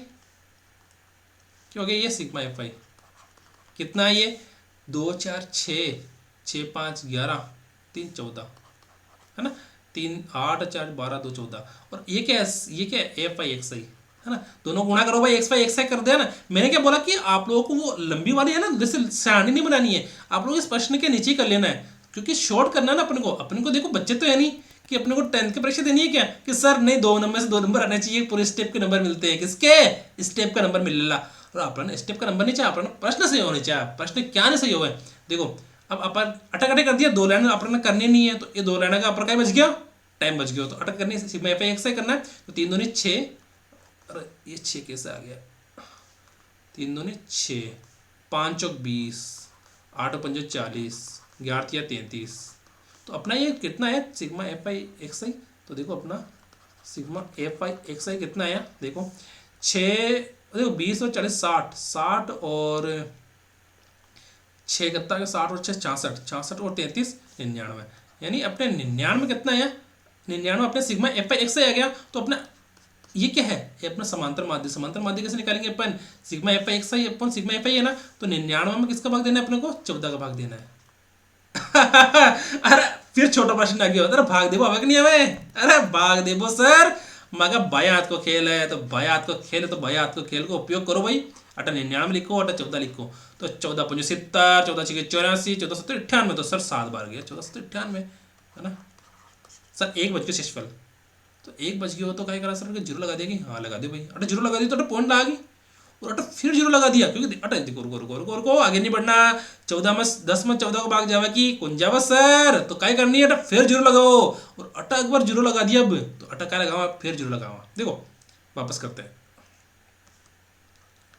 क्या हो गया, ये सिग्मा एफ आई कितना है, ये 2 4 6 6 5 11 3 14, है ना। 3 8 4 12 2 14, और ये क्या है, ये क्या है, एफ आई एक्स आई, है ना। दोनों गुणा करो भाई, एक्स वाई एक्स आई कर दिया ना। मैंने क्या बोला कि आप लोगों को वो लंबी वाली है ना, जैसे सारणी नहीं बनानी है, आप लोग इस प्रश्न के नीचे कर लेना है, क्योंकि शॉर्ट करना है ना अपन को देखो बच्चे तो है नहीं कि अपने को 10th की परीक्षा देनी है क्या, कि सर नहीं 2 नंबर से 2 नंबर आने चाहिए, पूरे स्टेप के नंबर मिलते हैं, किसके, स्टेप का नंबर मिलेला। और अपन स्टेप का नंबर नहीं चाहिए, अपन प्रश्न सही होने चाहिए। प्रश्न क्या नहीं सही हो गए, देखो अब अपन अटक अटक कर दिया, 2 लाइन अपन करनी नहीं है, तो ये 2 लाइन का अपन का बच गया, टाइम बच गया। तो अटक करनी है, sigma F I x I करना है। तो 3 दूनी 6, अरे ये 6 कैसे आ गया, 3 दूनी 6, 5 चौक 20, 8 पंजे 40, 11 या 33। तो अपना ये कितना है, सिग्मा एफ आई एक्स आई। तो देखो अपना सिग्मा एफ आई एक्स आई कितना आया, देखो 6, देखो 20 और 40 60, 60 और 6 कितना, 60 और 6 66, 66 और 33 99, यानी अपने 99 कितना है, 99 अपने सिग्मा एफ आई एक्स आई आ गया। तो अपना ये क्या है, ये अपना समांतर माध्य। समांतर माध्य कैसे निकालेंगे अपन, sigma F I x I अपन सिग्मा एफ आई है ना, तो 99 में किसका भाग देना है अपने को, 14 का भाग देना है। अरे फिर छोटा प्रश्न आ गया, अरे भाग देबो हमें नहीं हमें, अरे भाग देबो सर, मगर भाई हाथ को खेल है, तो भाई हाथ को खेल है, तो भाई हाथ को खेल को उपयोग करो भाई। अटा 99 लिखो, अटा 14 लिखो, तो 14 पंजे 70, 14 छः 84, 14 7 98, तो सर 7 बार गया 14 7 98, है ना। सर 1 बज के शेषफल, तो 1 बज गया हो तो क्या करा सर, जीरो लगा देगी, हाँ लगा दे भाई। अटा जीरो लगा दी तो अटा पॉइंट आ गई, और अटा फिर जीरो लगा दिया, क्योंकि अटा देखो रुको रुको रुको रुको, आगे नहीं बढ़ना। 14 में 10 में 14 को भाग जावा कि कौन जावा सर, तो क्या करनी है, अटा फिर जीरो लगाओ, और अटा एक बार जीरो लगा दिया, अब तो अटा क्या लगावा, फिर जीरो लगावा। देखो वापस करते हैं,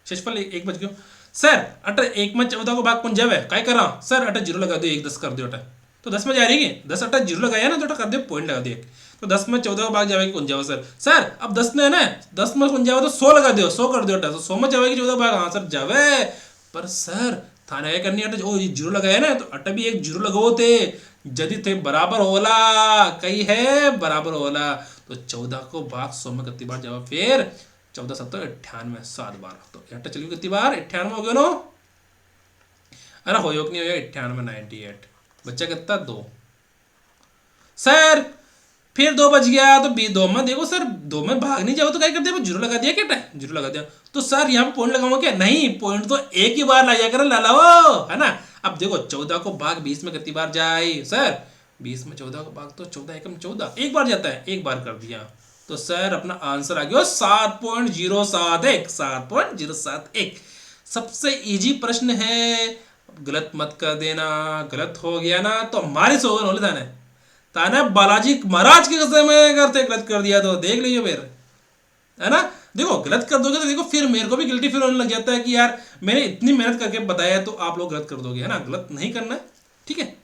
शेषफल 1 बज गयो सर, अटा 1 में 14 को भाग कौन जावे, क्या करा सर, अटा जीरो लगा दो, 1 10 कर दो अटा, तो 10 में जा रही है, 10 अटा जीरो लगाया ना, तो अटा कर दो पॉइंट लगा दिया, तो 10 में 14 को भाग जाएगी कौन जाओ सर अब 10 में है ना, 10 में कौन जाओ तो 100 लगा दो, 100 कर दो अटा, तो 100 में जाएगी 14 भाग, हाँ सर जावे, पर सर थाने क्या करनी है, ओ जीरो लगाया ना, तो अटा भी एक जीरो लगाओ थे, यदि थे बराबर होला, कही है बराबर होला, तो 14 को भाग 100 में कितनी बार जावा, फिर 14 7 98, 7 बार, तो अटा चलिए कितनी बार 98 हो गया नो, अरे हो नहीं हो 98 98, बच्चा कितना 2 सर फिर 2 बच गया तो बी 2 में देखो सर, 2 में भाग नहीं जाओ तो क्या कर दिया, जीरो लगा दिया, क्या जीरो लगा दिया। तो सर यहाँ पे पॉइंट लगाऊंगा क्या, नहीं, पॉइंट तो एक ही बार लगा कर लाओ, है ना। अब देखो 14 को भाग 20 में कितनी बार जाए सर, 20 में 14 को भाग तो 14 एकम 14 एक बार जाता है, एक बार कर दिया। तो सर अपना आंसर आ गया 7.071, 7.071। सबसे इजी प्रश्न है, गलत मत कर देना, गलत हो गया ना तो हमारी सोगन होले थाने, ताने बालाजी महाराज की कसम है, करते गलत कर दिया तो देख लीजिए फिर, है ना। देखो गलत कर दोगे तो देखो फिर मेरे को भी गिल्टी फील होने लग जाता है कि यार मैंने इतनी मेहनत करके बताया तो आप लोग गलत कर दोगे, है ना। गलत नहीं करना है, ठीक है।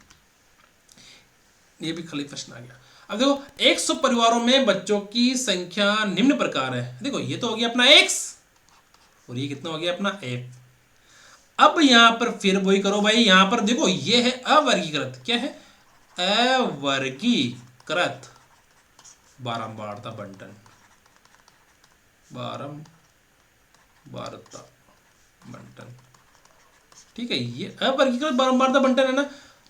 ये भी खाली प्रश्न आ गया। अब देखो 100 परिवारों में बच्चों की संख्या निम्न प्रकार है। देखो ये तो हो गया अपना x और ये कितना हो गया अपना f। अब यहां पर फिर वही करो भाई, यहां पर देखो ये है अवर्गीकृत, क्या है, अवर्गीकृत बारंबारता बंटन, बारंबारता बंटन, ठीक है। ये अवर्गीकृत बारंबारता बंटन है ना।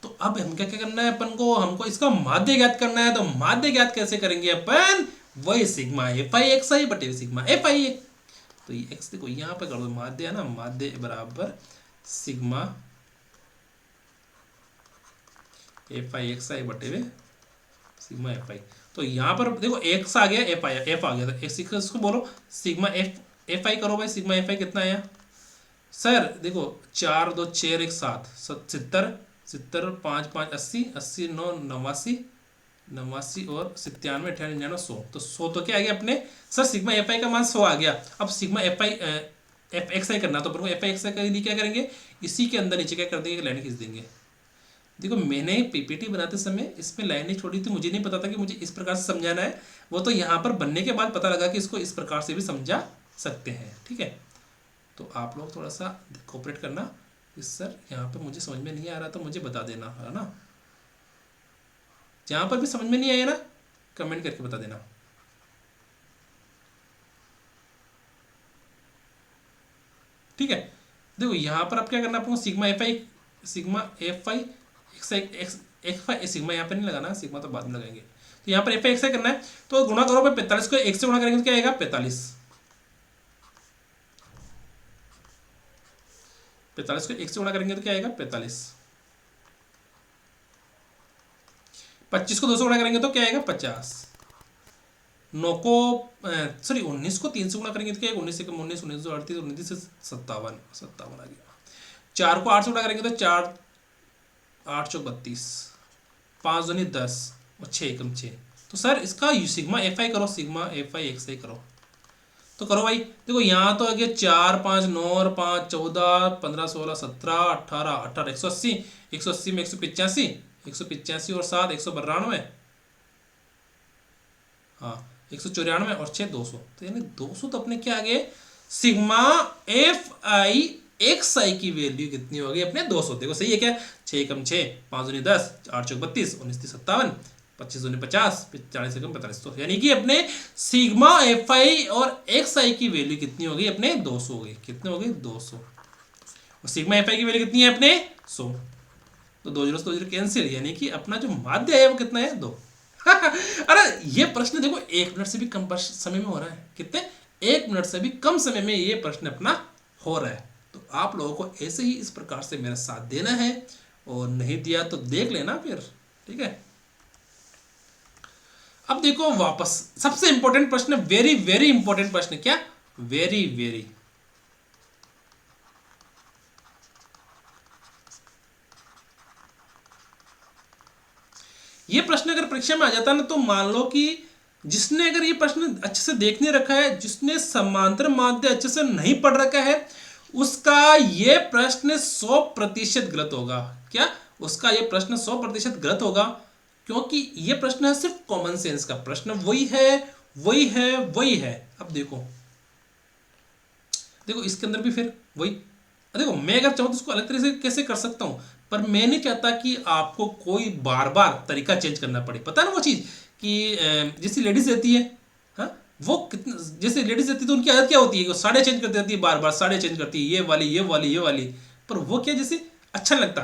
तो अब हम क्या क्या करना है अपन को, हमको इसका माध्य ज्ञात करना है। तो माध्य ज्ञात कैसे करेंगे अपन, वही sigma F I x i बटे सिग्मा एफ आई। तो ये एक्स देखो यहाँ पे कर दो, माध्य है ना, माध्य बराबर sigma F I x i बटे में सिग्मा एफ आई। तो यहाँ पर देखो एक्स आ गया, एफ आया, एफ आ गया, तो इसको बोलो सिग्मा एफ आई करो भाई। सिग्मा एफ आई कितना आया सर, देखो 4 2 6 1 7 70 70 5 5 80 80 9 89 89 और 97 98 99 100। तो 100 तो क्या आ गया अपने सर, सिग्मा एफ आई का मान 100 आ गया। अब sigma F I F X I करना, तो अपन को एफ आई एक्स आई के लिए क्या करेंगे, इसी के अंदर नीचे क्या कर देंगे, लाइन खींच देंगे। देखो मैंने पीपीटी बनाते समय इसमें लाइनें छोड़ी थी, मुझे नहीं पता था कि मुझे इस प्रकार से समझाना है। वो तो यहाँ पर बनने के बाद पता लगा कि इसको इस प्रकार से भी समझा सकते हैं, ठीक है। तो आप लोग थोड़ा सा कोऑपरेट करना इस सर, यहाँ पर मुझे समझ में नहीं आ रहा तो मुझे बता देना, है ना। जहाँ पर भी समझ में नहीं आया ना कमेंट करके बता देना। ठीक है, देखो यहाँ पर आप क्या करना, आपको sigma F I x x I sigma यहाँ पर नहीं लगाना, सिग्मा तो बाद में लगाएंगे। तो यहाँ पर एफ आई एक्स आई करना है, तो गुणा करो भाई 45 को 1 से गुणा करेंगे तो क्या आएगा 45, 45 को 1 से गुणा करेंगे तो क्या आएगा 45, 25 को 2 से गुणा करेंगे तो क्या आएगा 50, 9 को सॉरी 19 को 3 से गुणा करेंगे तो क्या आएगा 19 से 19 19 से 38 19 से 57 57 आ गया। 4 को 8 से गुणा करेंगे तो 4 8 चौक 32, 5 दूनी 10 और 6 एकम 6। तो सर इसका सिग्मा एफ आई करो, सिग्मा एफ आई एक्स आई करो। तो करो भाई, देखो यहाँ तो आ गया 4 5 9 और 5 14 15 16 17 18 18 180, 180 में 185, 185 और 7 192, हाँ 194 और 6 200। तो यानी 200 तो अपने क्या आ गए, सिग्मा एफ आई एक्स आई की वैल्यू कितनी होगी अपने 200। देखो सही है क्या, 6 कम 6 5 दूनी 10 8 चौक 32 19 57 25 दूनी 50 40 कम 45। तो यानी कि अपने सिग्मा एफ आई और एक्स आई की वैल्यू कितनी होगी अपने 200 होगी। कितने हो गए 200, और सिग्मा एफ आई की वैल्यू कितनी है अपने 100। तो 2 जीरो 2 जीरो कैंसिल, यानी कि अपना जो माध्य है वो कितना है 2। अरे ये प्रश्न देखो 1 मिनट से भी कम समय में हो रहा है, कितने 1 मिनट से भी कम समय में ये प्रश्न अपना हो रहा है। तो आप लोगों को ऐसे ही इस प्रकार से मेरा साथ देना है, और नहीं दिया तो देख लेना फिर, ठीक है। अब देखो वापस सबसे इंपॉर्टेंट प्रश्न, वेरी वेरी इंपॉर्टेंट प्रश्न, क्या वेरी वेरी, ये प्रश्न अगर परीक्षा में आ जाता है ना, तो मान लो कि जिसने अगर ये प्रश्न अच्छे से देख नहीं रखा है, जिसने समांतर माध्य अच्छे से नहीं पढ़ रखा है, उसका ये प्रश्न 100% गलत होगा। क्या उसका ये प्रश्न 100% गलत होगा, क्योंकि ये प्रश्न है सिर्फ कॉमन सेंस का प्रश्न, वही है वही है वही है। अब देखो देखो इसके अंदर भी फिर वही, देखो मैं अगर चाहूँ तो इसको अलग तरीके से कैसे कर सकता हूँ, पर मैं नहीं चाहता कि आपको कोई बार बार तरीका चेंज करना पड़े। पता ना वो चीज़ कि जैसी लेडीज रहती है, हाँ वो कितने, जैसे लेडीज रहती है तो उनकी आदत क्या होती है, वो साड़ियाँ चेंज करती रहती है, बार बार साड़ियाँ चेंज करती है, ये वाली ये वाली ये वाली, पर वो क्या जैसे अच्छा लगता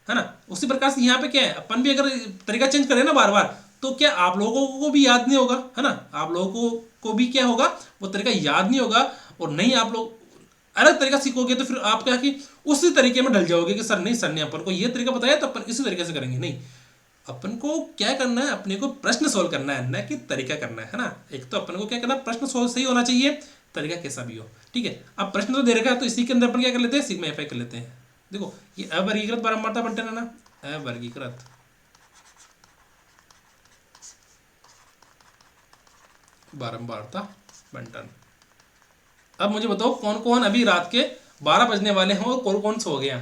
है ना। उसी प्रकार से यहाँ पे क्या है, अपन भी अगर तरीका चेंज करें ना बार बार, तो क्या आप लोगों को भी याद नहीं होगा, है ना, आप लोगों को भी क्या होगा, वो तरीका याद नहीं होगा, और नहीं आप लोग अलग तरीका सीखोगे तो फिर आप क्या कि उसी तरीके में ढल जाओगे कि सर ने अपन को ये तरीका बताया तो अपन इसी तरीके से करेंगे। नहीं, अपन को क्या करना है, अपने को प्रश्न सोल्व करना है, न कि तरीका करना है ना। एक तो अपन को क्या करना है, प्रश्न सोल्व सही होना चाहिए, तरीका कैसा भी हो, ठीक है। अब प्रश्न तो दे रखा है तो इसी के अंदर अपन क्या कर लेते हैं, सिग्मा एफ आई कर लेते हैं। देखो ये अवर्गीकृत बारंबारता बंटन है ना, अवर्गीकृत बारंबारता बंटन। अब मुझे बताओ कौन कौन अभी रात के 12 बजने वाले हैं और कौन कौन सो गया,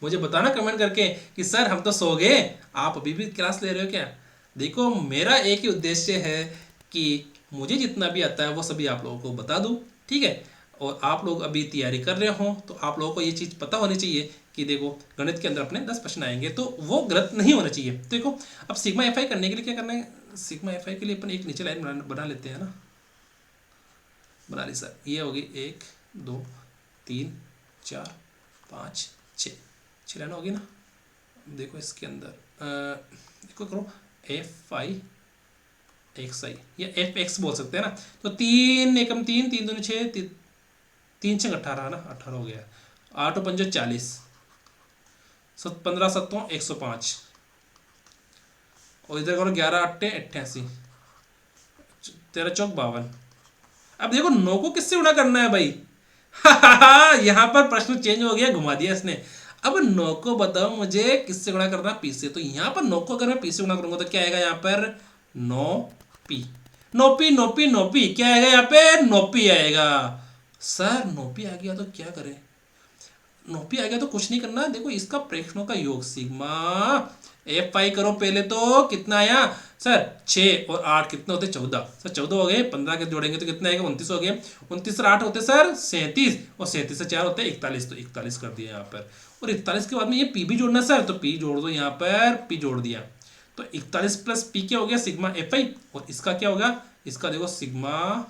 मुझे बताना कमेंट करके कि सर हम तो सो गए, आप अभी भी क्लास ले रहे हो क्या। देखो मेरा एक ही उद्देश्य है कि मुझे जितना भी आता है वो सभी आप लोगों को बता दूं, ठीक है। और आप लोग अभी तैयारी कर रहे हो तो आप लोगों को ये चीज़ पता होनी चाहिए कि देखो गणित के अंदर अपने 10 प्रश्न आएंगे तो वो गलत नहीं होना चाहिए। तो देखो अब सिग्मा एफ आई करने के लिए क्या करना है, सिग्मा एफ आई के लिए अपन एक नीचे लाइन बना लेते हैं ना, बना ली सर। ये होगी 1 2 3 4 5 6 लाइन होगी ना। देखो इसके अंदर देखो करो एफ आई एक्स आई या एफ एक्स बोल सकते हैं ना। तो 3 एकम 3 3 दूनी 6 3 6 18 ना, 18 हो गया। 8 5 40 15 7 105 और इधर करो 11 8 88 13 चौक 52। अब देखो 9 को किससे गुणा करना है भाई यहाँ पर प्रश्न चेंज हो गया, घुमा दिया इसने। अब 9 को बताओ मुझे किससे गुणा करना, पी से। तो यहाँ पर 9 को अगर मैं पी से गुणा करूंगा तो क्या आएगा यहाँ पर 9p 9p 9p 9p क्या आएगा यहाँ पे 9p आएगा। सर 9p आ गया तो क्या करें, 9p आ गया तो कुछ नहीं करना। देखो इसका प्रेक्षणों का योग सिग्मा एफ आई करो पहले, तो कितना आया सर 6 और 8 कितने होते 14 सर, 14 हो गए। 15 के जोड़ेंगे तो कितना आएगा 29 हो गए। 29 और 8 होते सर 37 और 37 से 4 होते 41, तो 41 कर दिया यहाँ पर। और 41 के बाद में ये पी भी जोड़ना सर, तो पी जोड़ दो यहाँ पर, पी जोड़ दिया तो 41 प्लस पी क्या हो गया सिग्मा एफ आई। और इसका क्या होगा, इसका देखो सिग्मा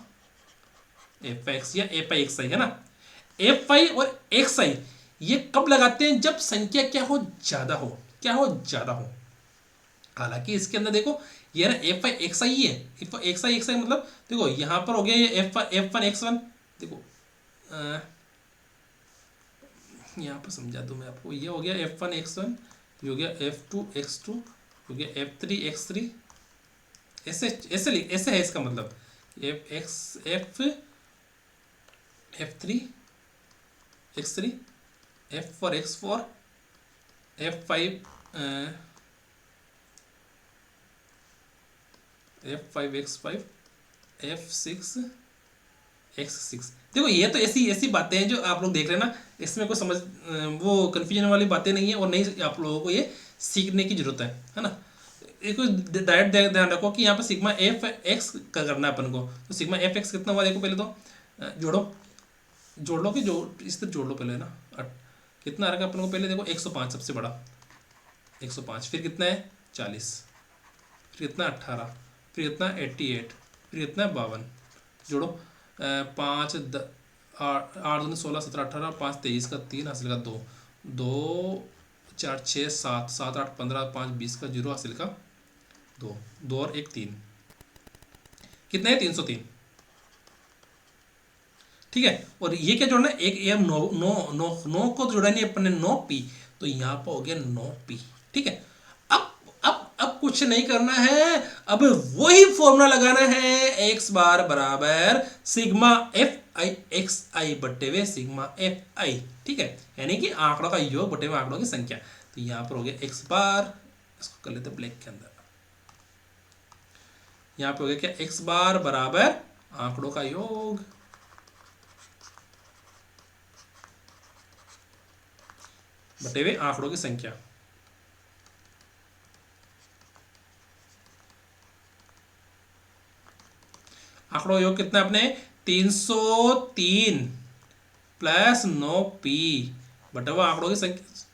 एफ एक्स या एफ आई एक्स आई है ना। एफ आई और एक्स आई ये कब लगाते हैं, जब संख्या क्या हो ज्यादा हो, क्या हो ज्यादा हो। हालांकि इसके अंदर देखो ये ना एफ आई एक्स आई है, एफ एक्स आई मतलब देखो यहां पर हो गया ये एफ वन एक्स वन। देखो यहाँ पर समझा दूँ मैं आपको, ये हो गया एफ वन एक्स वन, ये हो गया एफ टू एक्स टू, हो गया एफ थ्री एक्स थ्री। ऐसे ऐसे ऐसे है इसका मतलब F x F F three x three, F four x four, F five F five x five, F six x six. देखो ये तो ऐसी ऐसी बातें हैं जो आप लोग देख रहे हैं ना, इसमें कोई समझ वो कन्फ्यूजन वाली बातें नहीं है, और नहीं आप लोगों को ये सीखने की जरूरत है ना। एक डायरेक्ट ध्यान रखो कि यहाँ पर सिग्मा एफ एक्स का करना है अपन को। तो सिग्मा एफ एक्स कितना हुआ देखो पहले तो जोड़ लो कि जो इस तरह जोड़ लो पहले ना। कितना आ रहा है अपन को पहले देखो 105 सबसे बड़ा 105, फिर कितना है 40, फिर कितना 18, फिर कितना 88, फिर कितना 52। जोड़ो 5 8 2 16 17 18 5 23 का 3 हासिल का 2 2 4 6 7 7 8 15 5 20 का 0 हासिल का 2 2 और 1 3, कितना है 303, ठीक है। और ये क्या जोड़ना है, एक M no no no no को जोड़ा नहीं अपन ने 9p, तो यहाँ पर हो गया 9p, ठीक है। अब कुछ नहीं करना है, अब वही फॉर्मूला लगाना है, x बार बराबर सिग्मा एफ आई एक्स आई बट्टे हुए सिग्मा एफ आई, ठीक है। यानी कि आंकड़ों का योग बट्टे हुए आंकड़ों की संख्या। तो यहाँ पर हो गया x बार, इसको कर लेते ब्लैक के अंदर, यहाँ पे हो गया क्या x बार बराबर आंकड़ों का योग बटे हुए आंकड़ों की संख्या। आंकड़ों योग कितना अपने 303 प्लस 9p बटा हुआ आंकड़ों की संख्या,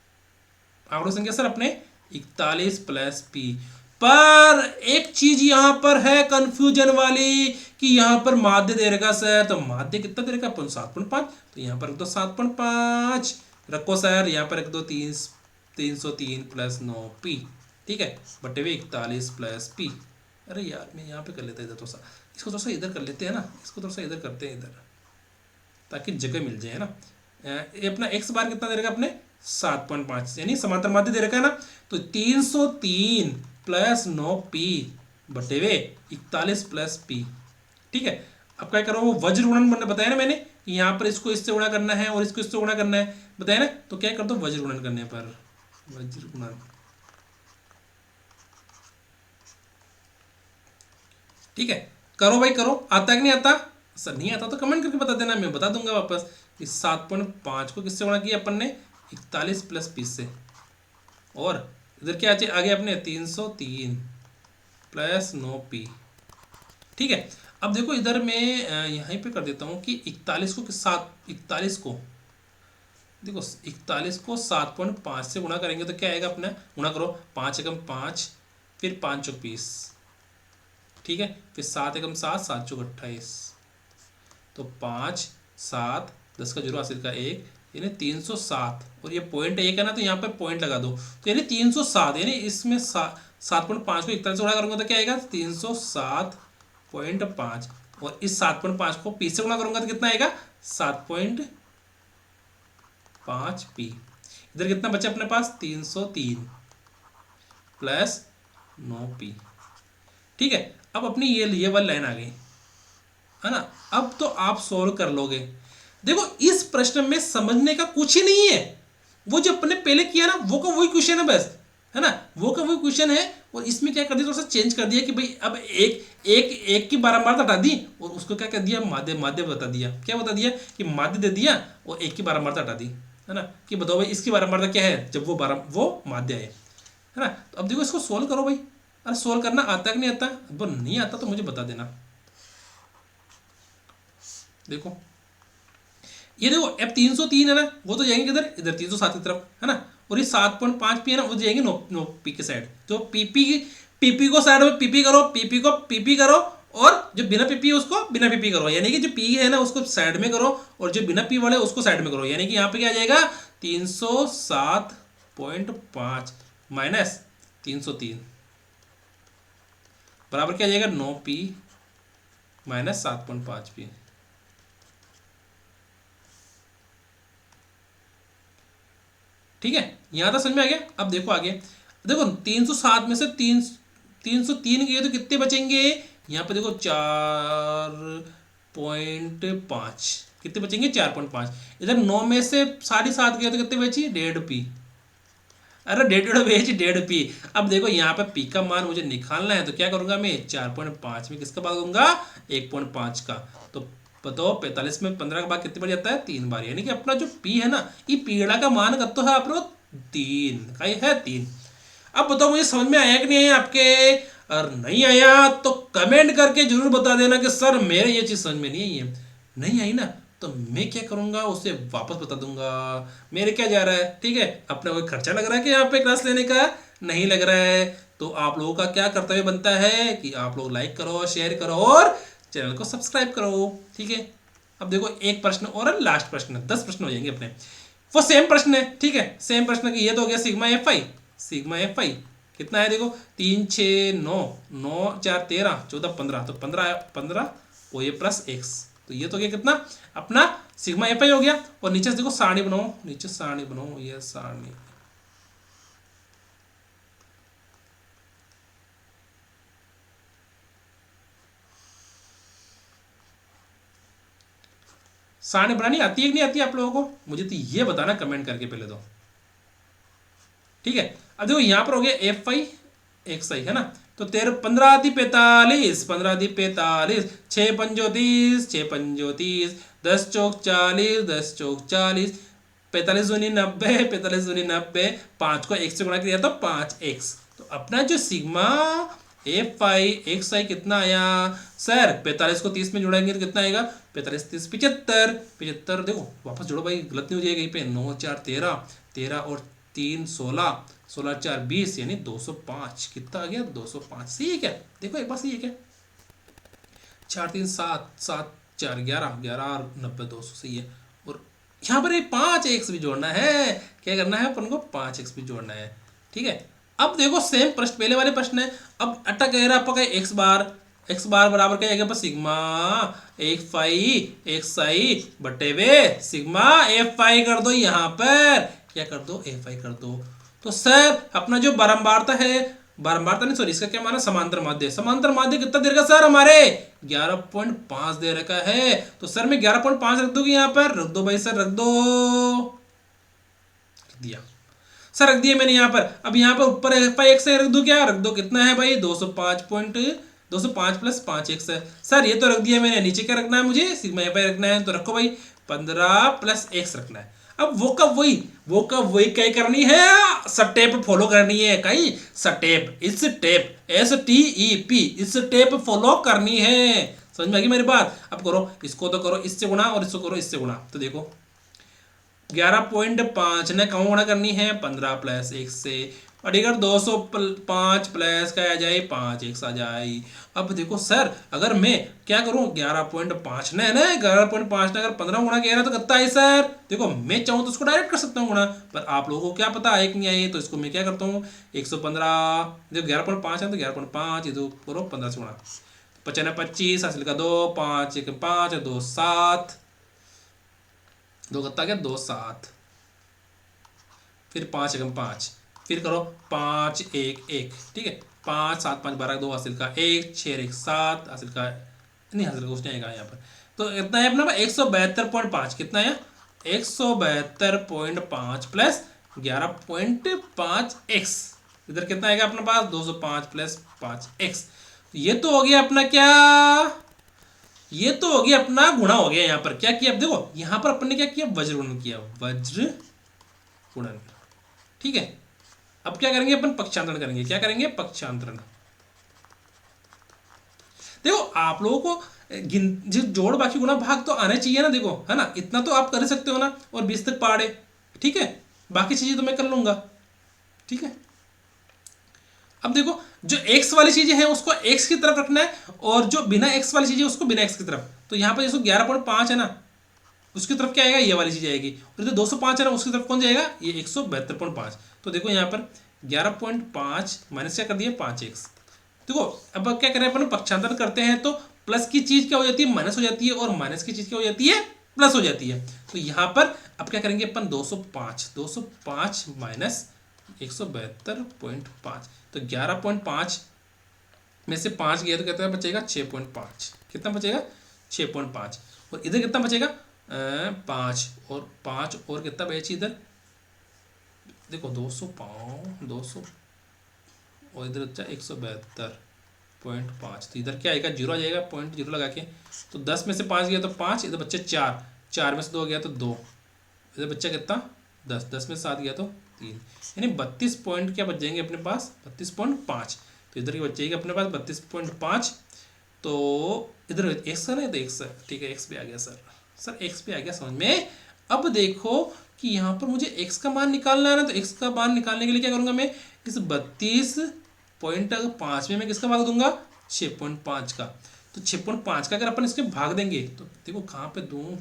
आंकड़ों की संख्या सर अपने 41 प्लस p। पर एक चीज यहां पर है कंफ्यूजन वाली कि यहां पर माध्य दे रखा सर, तो माध्य कितना दे रखा 7.5, तो यहां पर 7.5 रखो सर, यहाँ पर 303 प्लस 9p, ठीक है, बटे हुए 41 प्लस p। अरे यार मैं यहाँ पे कर लेता इधर थोड़ा सा, इसको थोड़ा सा इधर कर लेते हैं ना, इसको थोड़ा सा इधर करते हैं इधर, ताकि जगह मिल जाए, है ना। ये अपना एक्स बार कितना दे रखा अपने 7.5, यानी समांतर माध्य दे रखा है ना। तो 303 प्लस 9p बटे वे 41 प्लस p। ठीक है, अब क्या करो, वो वज्र गुणन बताया ना मैंने कि यहाँ पर इसको इससे गुणा करना है और इसको इससे गुणा करना है, बताया ना। तो क्या कर दो, वज्र गुणन करने पर वज्र गुणन। ठीक है, करो भाई करो, आता है कि नहीं आता। सर नहीं आता तो कमेंट करके बता देना, मैं बता दूंगा वापस। इस 7.5 को किससे गुणा किया अपन ने, 41 प्लस 20 से, और इधर क्या आ गया अपने 303 प्लस 9p। ठीक है, अब देखो इधर मैं यहीं पे कर देता हूँ कि 41 को 41 को देखो 41 को 7.5 से गुणा करेंगे तो क्या आएगा अपना, गुणा करो, 5 एकम 5, फिर 5 चौक 20, ठीक है, फिर 7 एकम 7, 7 चौक 28, तो 5 7 10 का 0 हासिल का 1, यानी 307, और ये पॉइंट 1 है ना, तो यहाँ पे पॉइंट लगा दो, तो यानी 307, यानी इसमें 7.5 को 41 से गुणा करूंगा तो क्या आएगा 307.5, और इस 7.5 को पी से गुणा करूंगा तो कितना आएगा 7.5p। इधर कितना बचा अपने पास 303 प्लस 9p। ठीक है, अब अपनी ये वाली लाइन आ गई, है ना। अब तो आप सोल्व कर लोगे। देखो इस प्रश्न में समझने का कुछ ही नहीं है, वो जो अपने पहले किया ना वो का वही क्वेश्चन है बस, है ना, वो का वही क्वेश्चन है। और इसमें क्या कर दिया, थोड़ा सा चेंज कर दिया कि भाई अब एक की बारंबारता हटा दी और उसको क्या कर दिया, माध्य माध्य बता दिया। क्या बता दिया कि माध्य दे दिया और एक की बारंबारता हटा दी, है ना, कि बताओ भाई इसकी बारंबारता क्या है जब वो माध्य है ना। तो अब देखो इसको सोल्व करो भाई। अरे सोल्व करना आता है कि नहीं आता, वो नहीं आता तो मुझे बता देना। देखो ये देखो अब 303 है ना, वो तो जाएंगे इधर इधर 307 की तरफ, है ना, और ये 7.5p है ना, वो जाएंगे 9p के साइड। तो पीपी को साइड में पीपी करो, पीपी करो, और जो बिना पीपी उसको बिना पीपी करो, यानी कि जो पी है ना उसको साइड में करो और जो बिना पी वाले उसको साइड में करो, यानी कि यहाँ पे क्या आ जाएगा 307.5 माइनस 303 बराबर क्या आ जाएगा 9p माइनस 7.5p। ठीक है, यहां तक समझ में आ गया। अब देखो आगे, देखो 307 में से 303 गए तो कितने बचेंगे, यहाँ पे देखो 4.5, कितने बचेंगे 4.5। इधर 9 में से 7.5 गए तो कितने बची 1.5p। अरे 1.5 अब देखो यहाँ पे p का मान मुझे निकालना है, तो क्या करूंगा मैं 4.5 में किसका भाग दूंगा 1.5 का। तो बताओ 45 में 15 का भाग कितने बार जाता है 3 बार, यानी कि अपना जो p है ना, ये पीड़ा का मान कतो है आप लोग 3 का ही है 3। अब बताओ मुझे समझ में आया कि नहीं आया आपके, और नहीं आया तो कमेंट करके जरूर बता देना कि सर मेरे ये चीज समझ में नहीं आई है। नहीं आई ना, तो मैं क्या करूंगा उसे वापस बता दूंगा। मेरे क्या जा रहा है, ठीक है, अपना कोई खर्चा लग रहा है कि यहाँ पे क्लास लेने का, नहीं लग रहा है। तो आप लोगों का क्या कर्तव्य बनता है कि आप लोग लाइक करो, शेयर करो और चैनल को सब्सक्राइब करो। ठीक है, अब देखो एक प्रश्न और लास्ट प्रश्न, 10 प्रश्न हो जाएंगे अपने। वो सेम प्रश्न है, ठीक है, सेम प्रश्न की ये तो हो गया सिग्मा एफ आई कितना है, देखो 3 6 9 9 4 13 14 15, तो 15 और ये प्लस एक्स, तो ये तो गया कितना अपना सिग्मा एफ आई हो गया। और नीचे से देखो सारणी बनाओ, नीचे सारणी बनाओ, ये सारणी सारणी बनानी आती है कि नहीं आती है आप लोगों को, मुझे तो ये बताना कमेंट करके पहले तो। ठीक है, अब देखो यहां पर हो गया एफ आई एक्स आई, है ना, तो 15 आती 45, 15 आती 45, 6 पंजो 30, 6 पंजो 30, 10 चौक 40, 10 चौक 40, 45 दूनी 90, 45 दूनी 90, 5 को x से गुणा किया तो 5x। तो अपना जो सिग्मा एफ आई एक्स आई कितना आया सर, 45 को 30 में जोड़ेंगे तो कितना आएगा 45 30 75, 75 देखो वापस जोड़ो भाई, गलत नहीं हो जाएगा कहीं पे, 9 4 13, 13 और 3 16, 16 4 20, यानी 205। कितना आ गया 205, सही है क्या, देखो एक बार सही है क्या, 4 3 7 7 4 11 11 और 90 200 सही है। और यहाँ पर 5x भी जोड़ना है, क्या करना है अपन को 5x भी जोड़ना है। ठीक है, अब देखो सेम प्रश्न, पहले वाले प्रश्न है, अब अटक गया आपका एक्स बार बराबर क्या आएगा सिग्मा एक फाई एक्स आई बटे वे सिग्मा एफ फाई कर दो, यहाँ पर क्या कर दो एफ आई कर दो। तो सर अपना जो बारंबारता है, बारंबारता नहीं सॉरी, इसका क्या माना समांतर माध्य, समांतर माध्य कितना दे रखा सर हमारे 11.5 दे रखा है। तो सर मैं 11.5 रख दूंगी, यहाँ पर रख दो भाई सर, रख दो, रख दिया सर, रख दिया मैंने यहाँ पर। अब यहाँ पर ऊपर एफ आई एक्स रख दो, क्या रख दो, कितना है भाई 205 प्लस 5 एक्स है सर, ये तो रख दिया मैंने। नीचे क्या रखना है मुझे, सिग्मा एफ आई रखना है, तो रखो भाई 15 प्लस एक्स रखना है। अब वो कब वही कई करनी है, स्टेप फॉलो करनी है, कई स्टेप, इस स्टेप STEP, इस स्टेप फॉलो करनी है। समझ में आ गई मेरी बात। अब करो इसको, तो करो इससे गुणा और इसको करो इससे गुणा, तो देखो 11.5 ने कहाँ गुणा करनी है 15 प्लस एक से, और अगर 205 प्लस का आ जाए 5 एक्स आ जाए। अब देखो सर अगर मैं क्या करूं 11.5 ने ना 11.5 ने अगर 15 गुणा किया ना तो कितना है सर, देखो मैं चाहूँ तो उसको डायरेक्ट कर सकता हूँ गुणा, पर आप लोगों को क्या पता है कि नहीं आए, तो इसको मैं क्या करता हूँ 115, देखो 11.5 है तो 11.5 ये तो करो 15 से गुणा, 95 25 हासिल का 2 5 1 5 2 7 दो कत्ता क्या 2 7, फिर 5 एकम 5, फिर करो 5 1 1, ठीक है 5 7 5 12 2 हासिल का 1 6 1 7 हासिल का नहीं, हासिल का कुछ नहीं आएगा यहाँ पर। तो इतना है अपना 172.5, कितना है 172.5 प्लस 11.5 एक्स, इधर कितना आएगा अपने पास 205 प्लस 5 एक्स। ये तो हो गया अपना क्या, ये तो हो गया अपना गुणा हो गया। यहाँ पर क्या किया, अब देखो यहाँ पर अपन ने क्या किया वज्र गुणन किया, वज्र गुणन, ठीक है। अब क्या करेंगे अपन पक्षांतरण करेंगे, क्या करेंगे पक्षांतरण। देखो आप लोगों को जो जोड़ बाकी गुणा भाग तो आने चाहिए ना, देखो है ना, इतना तो आप कर सकते हो ना, और 20 तक पहाड़े, ठीक है, बाकी चीजें तो मैं कर लूंगा, ठीक है। अब देखो जो x वाली चीजें हैं उसको x की तरफ रखना है, और जो बिना x वाली चीजें उसको बिना x की तरफ। तो यहाँ पर जैसे 11.5 है ना, उसकी तरफ क्या आएगा ये वाली चीज आएगी, और जो 205 है ना उसकी तरफ कौन जाएगा ये 172.5। तो देखो यहाँ पर 11.5 माइनस क्या कर दिया 5x। देखो अब क्या करें अपन पक्षांतरण करते हैं, तो प्लस की चीज क्या हो जाती है माइनस हो जाती है, और माइनस की चीज क्या हो जाती है प्लस हो जाती है। तो यहाँ पर अब क्या करेंगे अपन 205 माइनस 172.5, तो 11.5 में से 5 गया तो कितना बचेगा 6.5, कितना बचेगा 6.5, और इधर कितना बचेगा 5, और 5 और कितना बचे इधर, देखो 200 और इधर बचा 172.5, तो इधर क्या आएगा 0 आ जाएगा, पॉइंट 0 लगा के। तो 10 में से 5 गया तो 5, इधर बच्चे 4, 4 में से 2 गया तो 2, इधर बच्चा कितना 10, 10 में से 7 गया तो 3, यानी 32 पॉइंट क्या बच जाएंगे अपने पास 32.5। तो इधर की बच जाएगी अपने पास 32.5, तो इधर एक्स है ना, तो एक्स है, ठीक है, एक्स पे आ गया सर एक्स पे आ गया समझ में। अब देखो कि यहाँ पर मुझे x का मान निकालना है ना, तो x का मान निकालने के लिए क्या करूँगा मैं, इस 32.5 में मैं किसका भाग दूंगा 6.5 का। तो 6.5 का अगर अपन इसके भाग देंगे तो देखो कहाँ पे दूँ,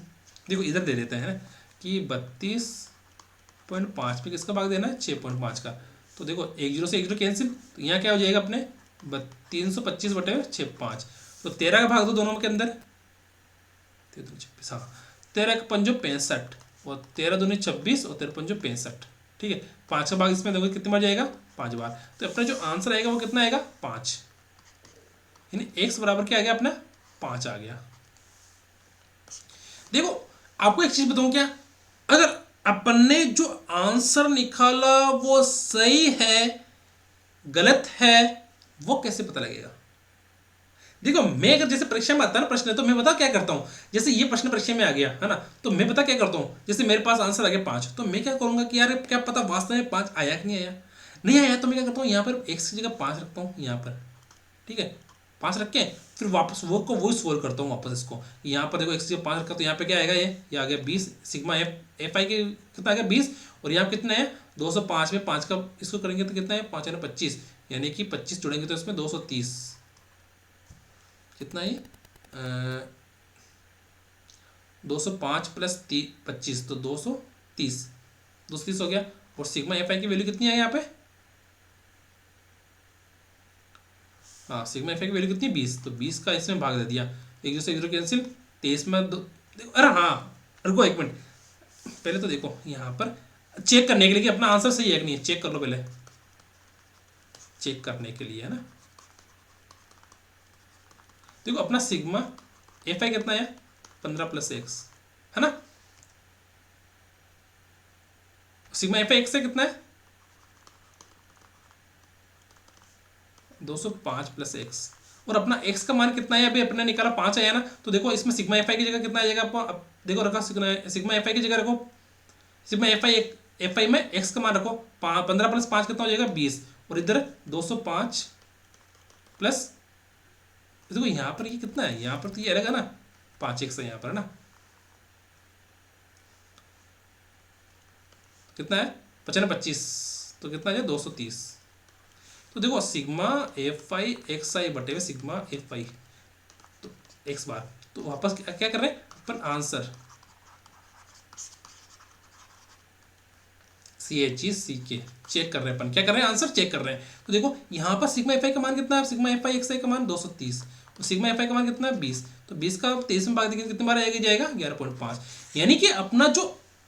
देखो इधर दे देते हैं कि 32.5 पे किसका भाग देना है 6.5 का। तो देखो 1 0 से 1 0 कैंसिल, तो यहाँ क्या हो जाएगा अपने 325 बटे 6.5, तो 13 का भाग दो दोनों के अंदर, 13 का पंजो 65, और 13 दूनी 26 और 13 पंजो 65, ठीक है। 5 का भाग इसमें देखो कितनी बार जाएगा 5 बार, तो अपना जो आंसर आएगा वो कितना आएगा 5, यानी x बराबर क्या आ गया अपना 5 आ गया। देखो आपको एक चीज बताऊं क्या, अगर अपन ने जो आंसर निकाला वो सही है गलत है वो कैसे पता लगेगा। देखो मैं अगर जैसे परीक्षा में आता है ना प्रश्न, तो मैं बता क्या करता हूँ, जैसे ये प्रश्न परीक्षा में आ गया है ना, तो मैं बता क्या करता हूँ, जैसे मेरे पास आंसर आ गया 5, तो मैं क्या करूंगा कि यार क्या पता वास्तव में 5 आया कि नहीं आया, नहीं आया तो मैं क्या करता हूँ यहाँ पर x की जगह 5 रखता हूँ यहाँ पर, ठीक है 5 रख के फिर वापस वो को वही सोल्व करता हूँ वापस इसको। यहाँ पर देखो x की जगह 5 रखा तो यहाँ पे क्या आएगा, ये आ गया 20, सिग्मा एफ आई के कितना आ गया 20, और यहाँ कितना है 205 में 5 का इसको करेंगे तो कितना है 5 25, यानी कि 25 जुड़ेंगे तो इसमें 230, कितना है 205 प्लस 25 तो 230 हो गया। और सिग्मा एफ आई की वैल्यू कितनी है यहाँ पे हाँ सिग्मा एफ आई की वैल्यू कितनी 20, तो 20 का इसमें भाग दे दिया, एक दूसरे जीरो कैंसिल, 23 में दो, देखो अरे हाँ रुको एक मिनट, पहले तो देखो यहाँ पर चेक करने के लिए कि अपना आंसर सही है कि नहीं, चेक कर लो पहले, चेक करने के लिए है ना। देखो अपना सिग्मा एफ आई कितना है 15 + x है ना, सिग्मा एफ आई x से कितना है 205 + x, और अपना x का मान कितना है अभी अपने निकाला 5 आया ना, तो देखो इसमें सिग्मा एफ आई की जगह कितना आ जाएगा, अब देखो रखा सिग्मा एफ आई की जगह रखो, सिग्मा एफ आई में x का मान रखो 15 + 5 कितना हो जाएगा 20, और इधर 205 प्लस, देखो यहाँ पर ये कितना है, यहाँ पर तो ये रहेगा ना 5x है यहाँ पर है ना, कितना है 95 25, तो कितना है 230, तो देखो sigma F I x i बटे हुए सिग्मा एफ आई, तो एक्स बार, तो वापस क्या कर रहे हैं अपन आंसर CHECK चेक कर रहे हैं अपन, क्या कर रहे हैं आंसर चेक कर रहे हैं, तो देखो यहाँ पर सिग्मा एफ आई का मान कितना है, सिग्मा एफ आई एक्स आई का मान 230, तो सिग्मा एफ आई का मान कितना है 20, तो 20 का 23 में भाग देंगे कितने बार आएगा जाएगा 11.5, यानी कि अपना जो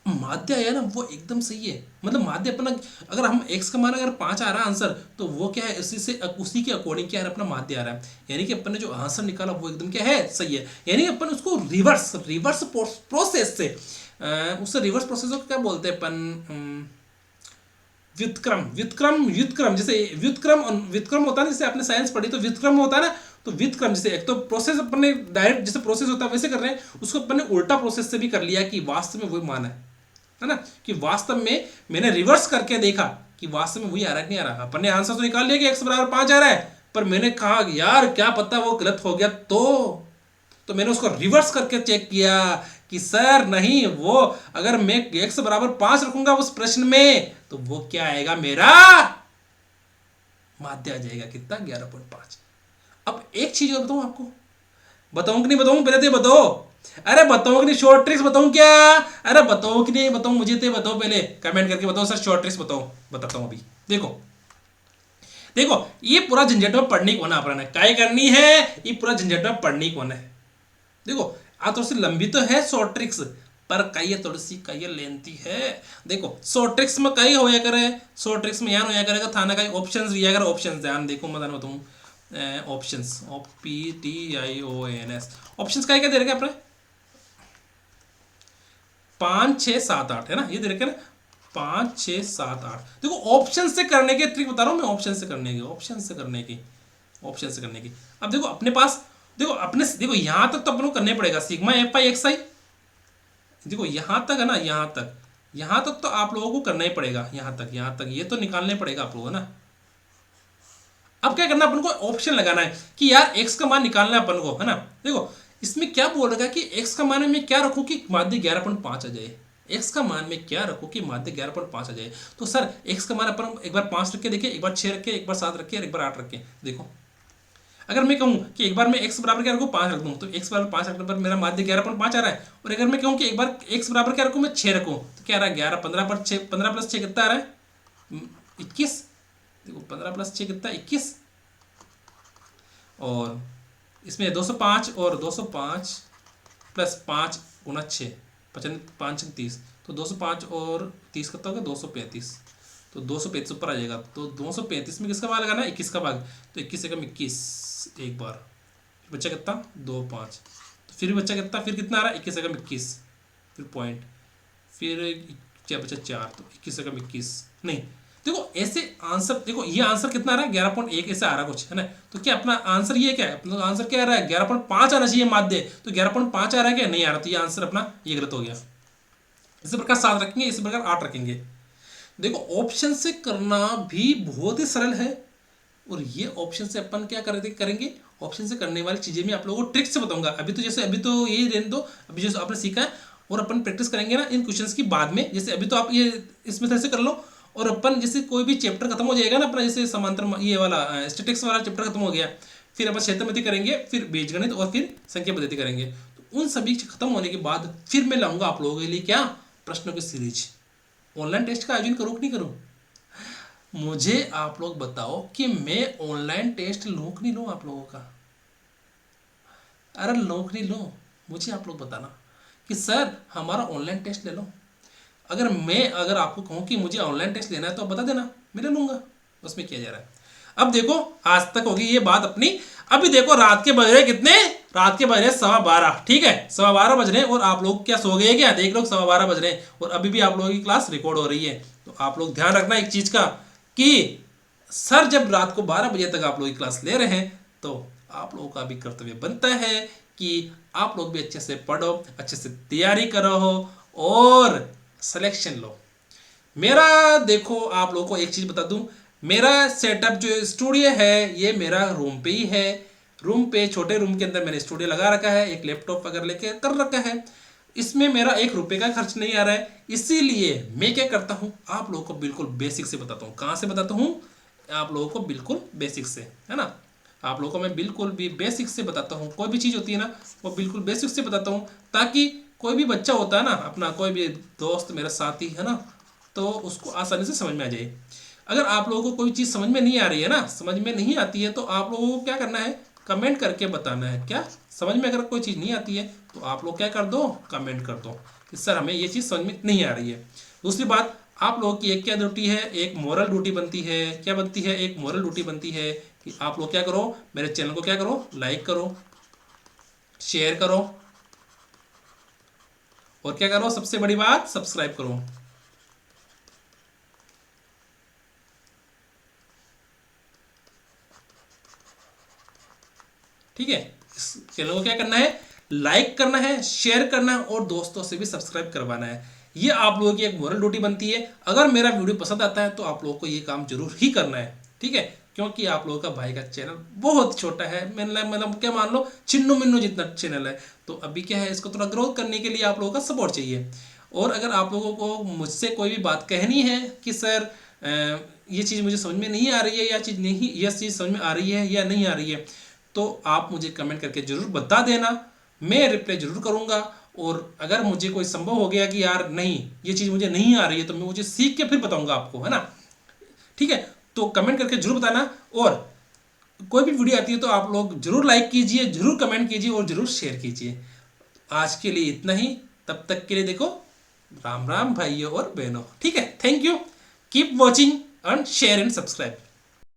माध्य है ना वो एकदम सही है, मतलब माध्य अपना अगर हम x का मान अगर 5 आ रहा है आंसर, तो वो क्या है उसी के अकॉर्डिंग क्या है अपना माध्य आ रहा है, यानी कि अपन ने जो आंसर निकाला वो एकदम क्या है सही है, यानी कि अपन उसको रिवर्स प्रोसेस से उससे रिवर्स प्रोसेस को क्या बोलते हैं अपन व्युत्क्रम जैसे व्युत्क्रम होता है ना, जैसे आपने साइंस पढ़ी तो व्युत्क्रम होता है ना, तो व्युत्क्रम जैसे एक तो प्रोसेस अपन ने डायरेक्ट जैसे प्रोसेस होता है वैसे कर रहे हैं, उसको अपन ने उल्टा प्रोसेस से भी कर लिया कि वास्तव में वही मान है ना, कि वास्तव में मैंने रिवर्स करके देखा कि वास्तव में वही आ रहा है नहीं आ रहा, अपन ने आंसर तो निकाल लिया कि x = 5 आ रहा है, पर मैंने कहा यार क्या पता वो गलत हो गया, तो मैंने उसको रिवर्स करके चेक किया कि सर नहीं, वो अगर मैं x = 5 रखूंगा उस प्रश्न में तो वो क्या आएगा मेरा माध्य आ जाएगा कितना 11.5। अब एक चीज और बताऊं आपको, बताऊं कि नहीं बताऊं, पहले तो बताओ, अरे बताओ कि नहीं, शॉर्ट ट्रिक्स बताऊं क्या, अरे बताओ कि नहीं बताऊं, मुझे तो बताओ पहले कमेंट करके बताओ सर शॉर्ट ट्रिक्स बताओ, बताता हूं अभी। देखो ये पूरा झंझट में पढ़नी कौन है अपना, काय करनी है ये पूरा झंझट में पढ़नी कौन है, देखो आ थोड़ी सी लंबी तो है शॉर्ट ट्रिक्स, पर कई थोड़ी सी कई लेंथी है। देखो शॉर्ट ट्रिक्स में कई होया करे, शॉर्ट ट्रिक्स में यान होया करेगा थाना कई ऑप्शंस दिया करे, ऑप्शंस ध्यान देखो मैं बताऊं ऑप्शंस OPTIONS ऑप्शंस का क्या दे रखे अपने 5 6 7 8 है ना, ये दे रखे ना 5 6 7 8, देखो ऑप्शन से करने के ट्रिक बता रहा हूं मैं, ऑप्शन से करने की अब देखो अपने पास देखो यहां तक तो अपन को करने पड़ेगा सिग्मा एफ आई एक्स आई, देखो यहां तक है ना, यहां तक तो आप लोगों को करना ही पड़ेगा, यहां तक ये तो निकालने पड़ेगा आप लोगों ना। अब क्या करना अपन को ऑप्शन लगाना है कि यार x का मान निकालना है अपन को है ना, देखो इसमें क्या बोल रहा है कि x का मान में क्या रखूं कि माध्य 11.5 आ जाए, x का मान में क्या रखूं कि माध्य 11.5 आ जाए, तो सर x का मान अपन एक बार 5 रख के देखिए, एक बार 6 रख के, एक बार 7 रख के और एक बार 8 रख के देखो, अगर मैं कहूं कि एक बार मैं x बराबर क्या रखूं 5 रख दूं, तो x बराबर 5 रखने पर मेरा माध्य 11.5 आ रहा है, और अगर मैं कहूं कि एक बार x बराबर क्या रखूं मैं 6 रखूं, तो क्या आ रहा है 11 15 पर 6 15 + 6 कितना आ रहा है 21, देखो 15 + 6 कितना 21, और इसमें 205 और 205 + 5 × 6 5 30, तो 205 और 30 कितना होगा 235, तो 235 ऊपर आ जाएगा, तो 235 में किसका भाग लगाना है 21 का भाग, तो 21 एकम 21 एक बार, फिर बच्चा कितना 2 5, तो फिर बच्चा कितना, फिर कितना आ रहा है 21 एकम 21, फिर पॉइंट, फिर क्या बचा 4, तो 21 एकम 21 नहीं, देखो ऐसे आंसर, देखो ये आंसर कितना आ रहा है 11.1 ऐसे आ रहा कुछ है ना, तो क्या अपना आंसर ये क्या है, अपना आंसर क्या आ रहा है 11.5 आना चाहिए माध्य, तो 11.5 आ रहा है क्या नहीं आ रहा, तो ये आंसर अपना ये गलत हो गया। इसी प्रकार 7 रखेंगे, इसी प्रकार 8 रखेंगे। देखो ऑप्शन से करना भी बहुत ही सरल है, और ये ऑप्शन से अपन क्या करेंगे, ऑप्शन से करने वाली चीजें मैं आप लोगों को ट्रिक से बताऊंगा, अभी तो ये रहने दो, अभी जैसे आपने सीखा है, और अपन प्रैक्टिस करेंगे ना इन क्वेश्चंस की बाद में, जैसे अभी तो आप ये इस मेथड से कर लो, और अपन जैसे कोई भी चैप्टर खत्म हो जाएगा ना अपना, जैसे समांतर ये वाला स्टैटिक्स वाला चैप्टर खत्म हो गया, फिर अपन क्षेत्रमिति करेंगे, फिर बीजगणित और फिर संख्या पद्धति करेंगे, तो उन सभी खत्म होने के बाद फिर मैं लाऊंगा आप लोगों के लिए क्या प्रश्नों की सीरीज। ऑनलाइन टेस्ट का आयोजन करूँ कि नहीं करूँ, मुझे आप लोग बताओ कि मैं ऑनलाइन टेस्ट लूँ कि नहीं लूँ आप लोगों का। अरे लूँ कि नहीं लूँ, मुझे आप लोग बताना कि सर हमारा ऑनलाइन टेस्ट ले लो। अगर आपको कहूँ कि मुझे ऑनलाइन टेस्ट लेना है तो आप बता देना, मैं ले लूँगा। उसमें किया जा रहा है। अब देखो, आज तक होगी ये बात अपनी। अभी देखो रात के बज रहे कितने, रात के बज रहे 12:15, ठीक है 12:15 बज रहे हैं और आप लोग क्या सो गए क्या? देख लो 12:15 बज रहे हैं और अभी भी आप लोगों की क्लास रिकॉर्ड हो रही है। तो आप लोग ध्यान रखना एक चीज़ का कि सर जब रात को 12 बजे तक आप लोग की क्लास ले रहे हैं तो आप लोगों का भी कर्तव्य बनता है कि आप लोग भी अच्छे से पढ़ो, अच्छे से तैयारी करो और सिलेक्शन लो। मेरा देखो आप लोगों को एक चीज़ बता दूं, मेरा सेटअप जो स्टूडियो है ये मेरा रूम पे ही है। रूम पे छोटे रूम के अंदर मैंने स्टूडियो लगा रखा है, एक लैपटॉप वगैरह लेके कर रखा है। इसमें मेरा 1 रुपये का खर्च नहीं आ रहा है। इसीलिए मैं क्या करता हूँ, आप लोगों को बिल्कुल बेसिक से बताता हूँ। कहाँ से बताता हूँ? आप लोगों को बिल्कुल बेसिक से, है ना। आप लोगों को मैं बिल्कुल भी बेसिक से बताता हूँ। कोई भी चीज़ होती है ना वो बिल्कुल बेसिक से बताता हूँ, ताकि कोई भी बच्चा होता है ना अपना, कोई भी दोस्त मेरा साथी है ना, तो उसको आसानी से समझ में आ जाए। अगर आप लोगों को कोई चीज़ समझ में नहीं आ रही है ना, समझ में नहीं आती है, तो आप लोगों को क्या करना है, कमेंट करके बताना है। क्या समझ में अगर कोई चीज़ नहीं आती है तो आप लोग क्या कर दो, कमेंट कर दो कि सर हमें ये चीज़ समझ में नहीं आ रही है। दूसरी बात, आप लोगों की एक क्या ड्यूटी है, एक मोरल ड्यूटी बनती है। क्या बनती है? एक मोरल ड्यूटी बनती है कि आप लोग क्या करो, मेरे चैनल को क्या करो, लाइक करो, शेयर करो और क्या करो, सबसे बड़ी बात सब्सक्राइब करो। ठीक है, इस चैनल को क्या करना है, लाइक करना है, शेयर करना है और दोस्तों से भी सब्सक्राइब करवाना है। ये आप लोगों की एक मोरल ड्यूटी बनती है। अगर मेरा वीडियो पसंद आता है तो आप लोगों को ये काम जरूर ही करना है, ठीक है। क्योंकि आप लोगों का भाई का चैनल बहुत छोटा है, मतलब क्या मान लो चिन्नू मिन्नू जितना चैनल है। तो अभी क्या है, इसको थोड़ा ग्रोथ करने के लिए आप लोगों का सपोर्ट चाहिए। और अगर आप लोगों को मुझसे कोई भी बात कहनी है कि सर ये चीज़ मुझे समझ में नहीं आ रही है, या चीज़ नहीं, यह चीज़ समझ में आ रही है या नहीं आ रही है, तो आप मुझे कमेंट करके ज़रूर बता देना। मैं रिप्लाई ज़रूर करूँगा। और अगर मुझे कोई संभव हो गया कि यार नहीं ये चीज़ मुझे नहीं आ रही है, तो मैं मुझे सीख के फिर बताऊँगा आपको, है ना। ठीक है, तो कमेंट करके ज़रूर बताना। और कोई भी वीडियो आती है तो आप लोग ज़रूर लाइक कीजिए, ज़रूर कमेंट कीजिए और ज़रूर शेयर कीजिए। आज के लिए इतना ही। तब तक के लिए देखो, राम राम भाइयों और बहनों। ठीक है, thank you. Keep watching and share and subscribe.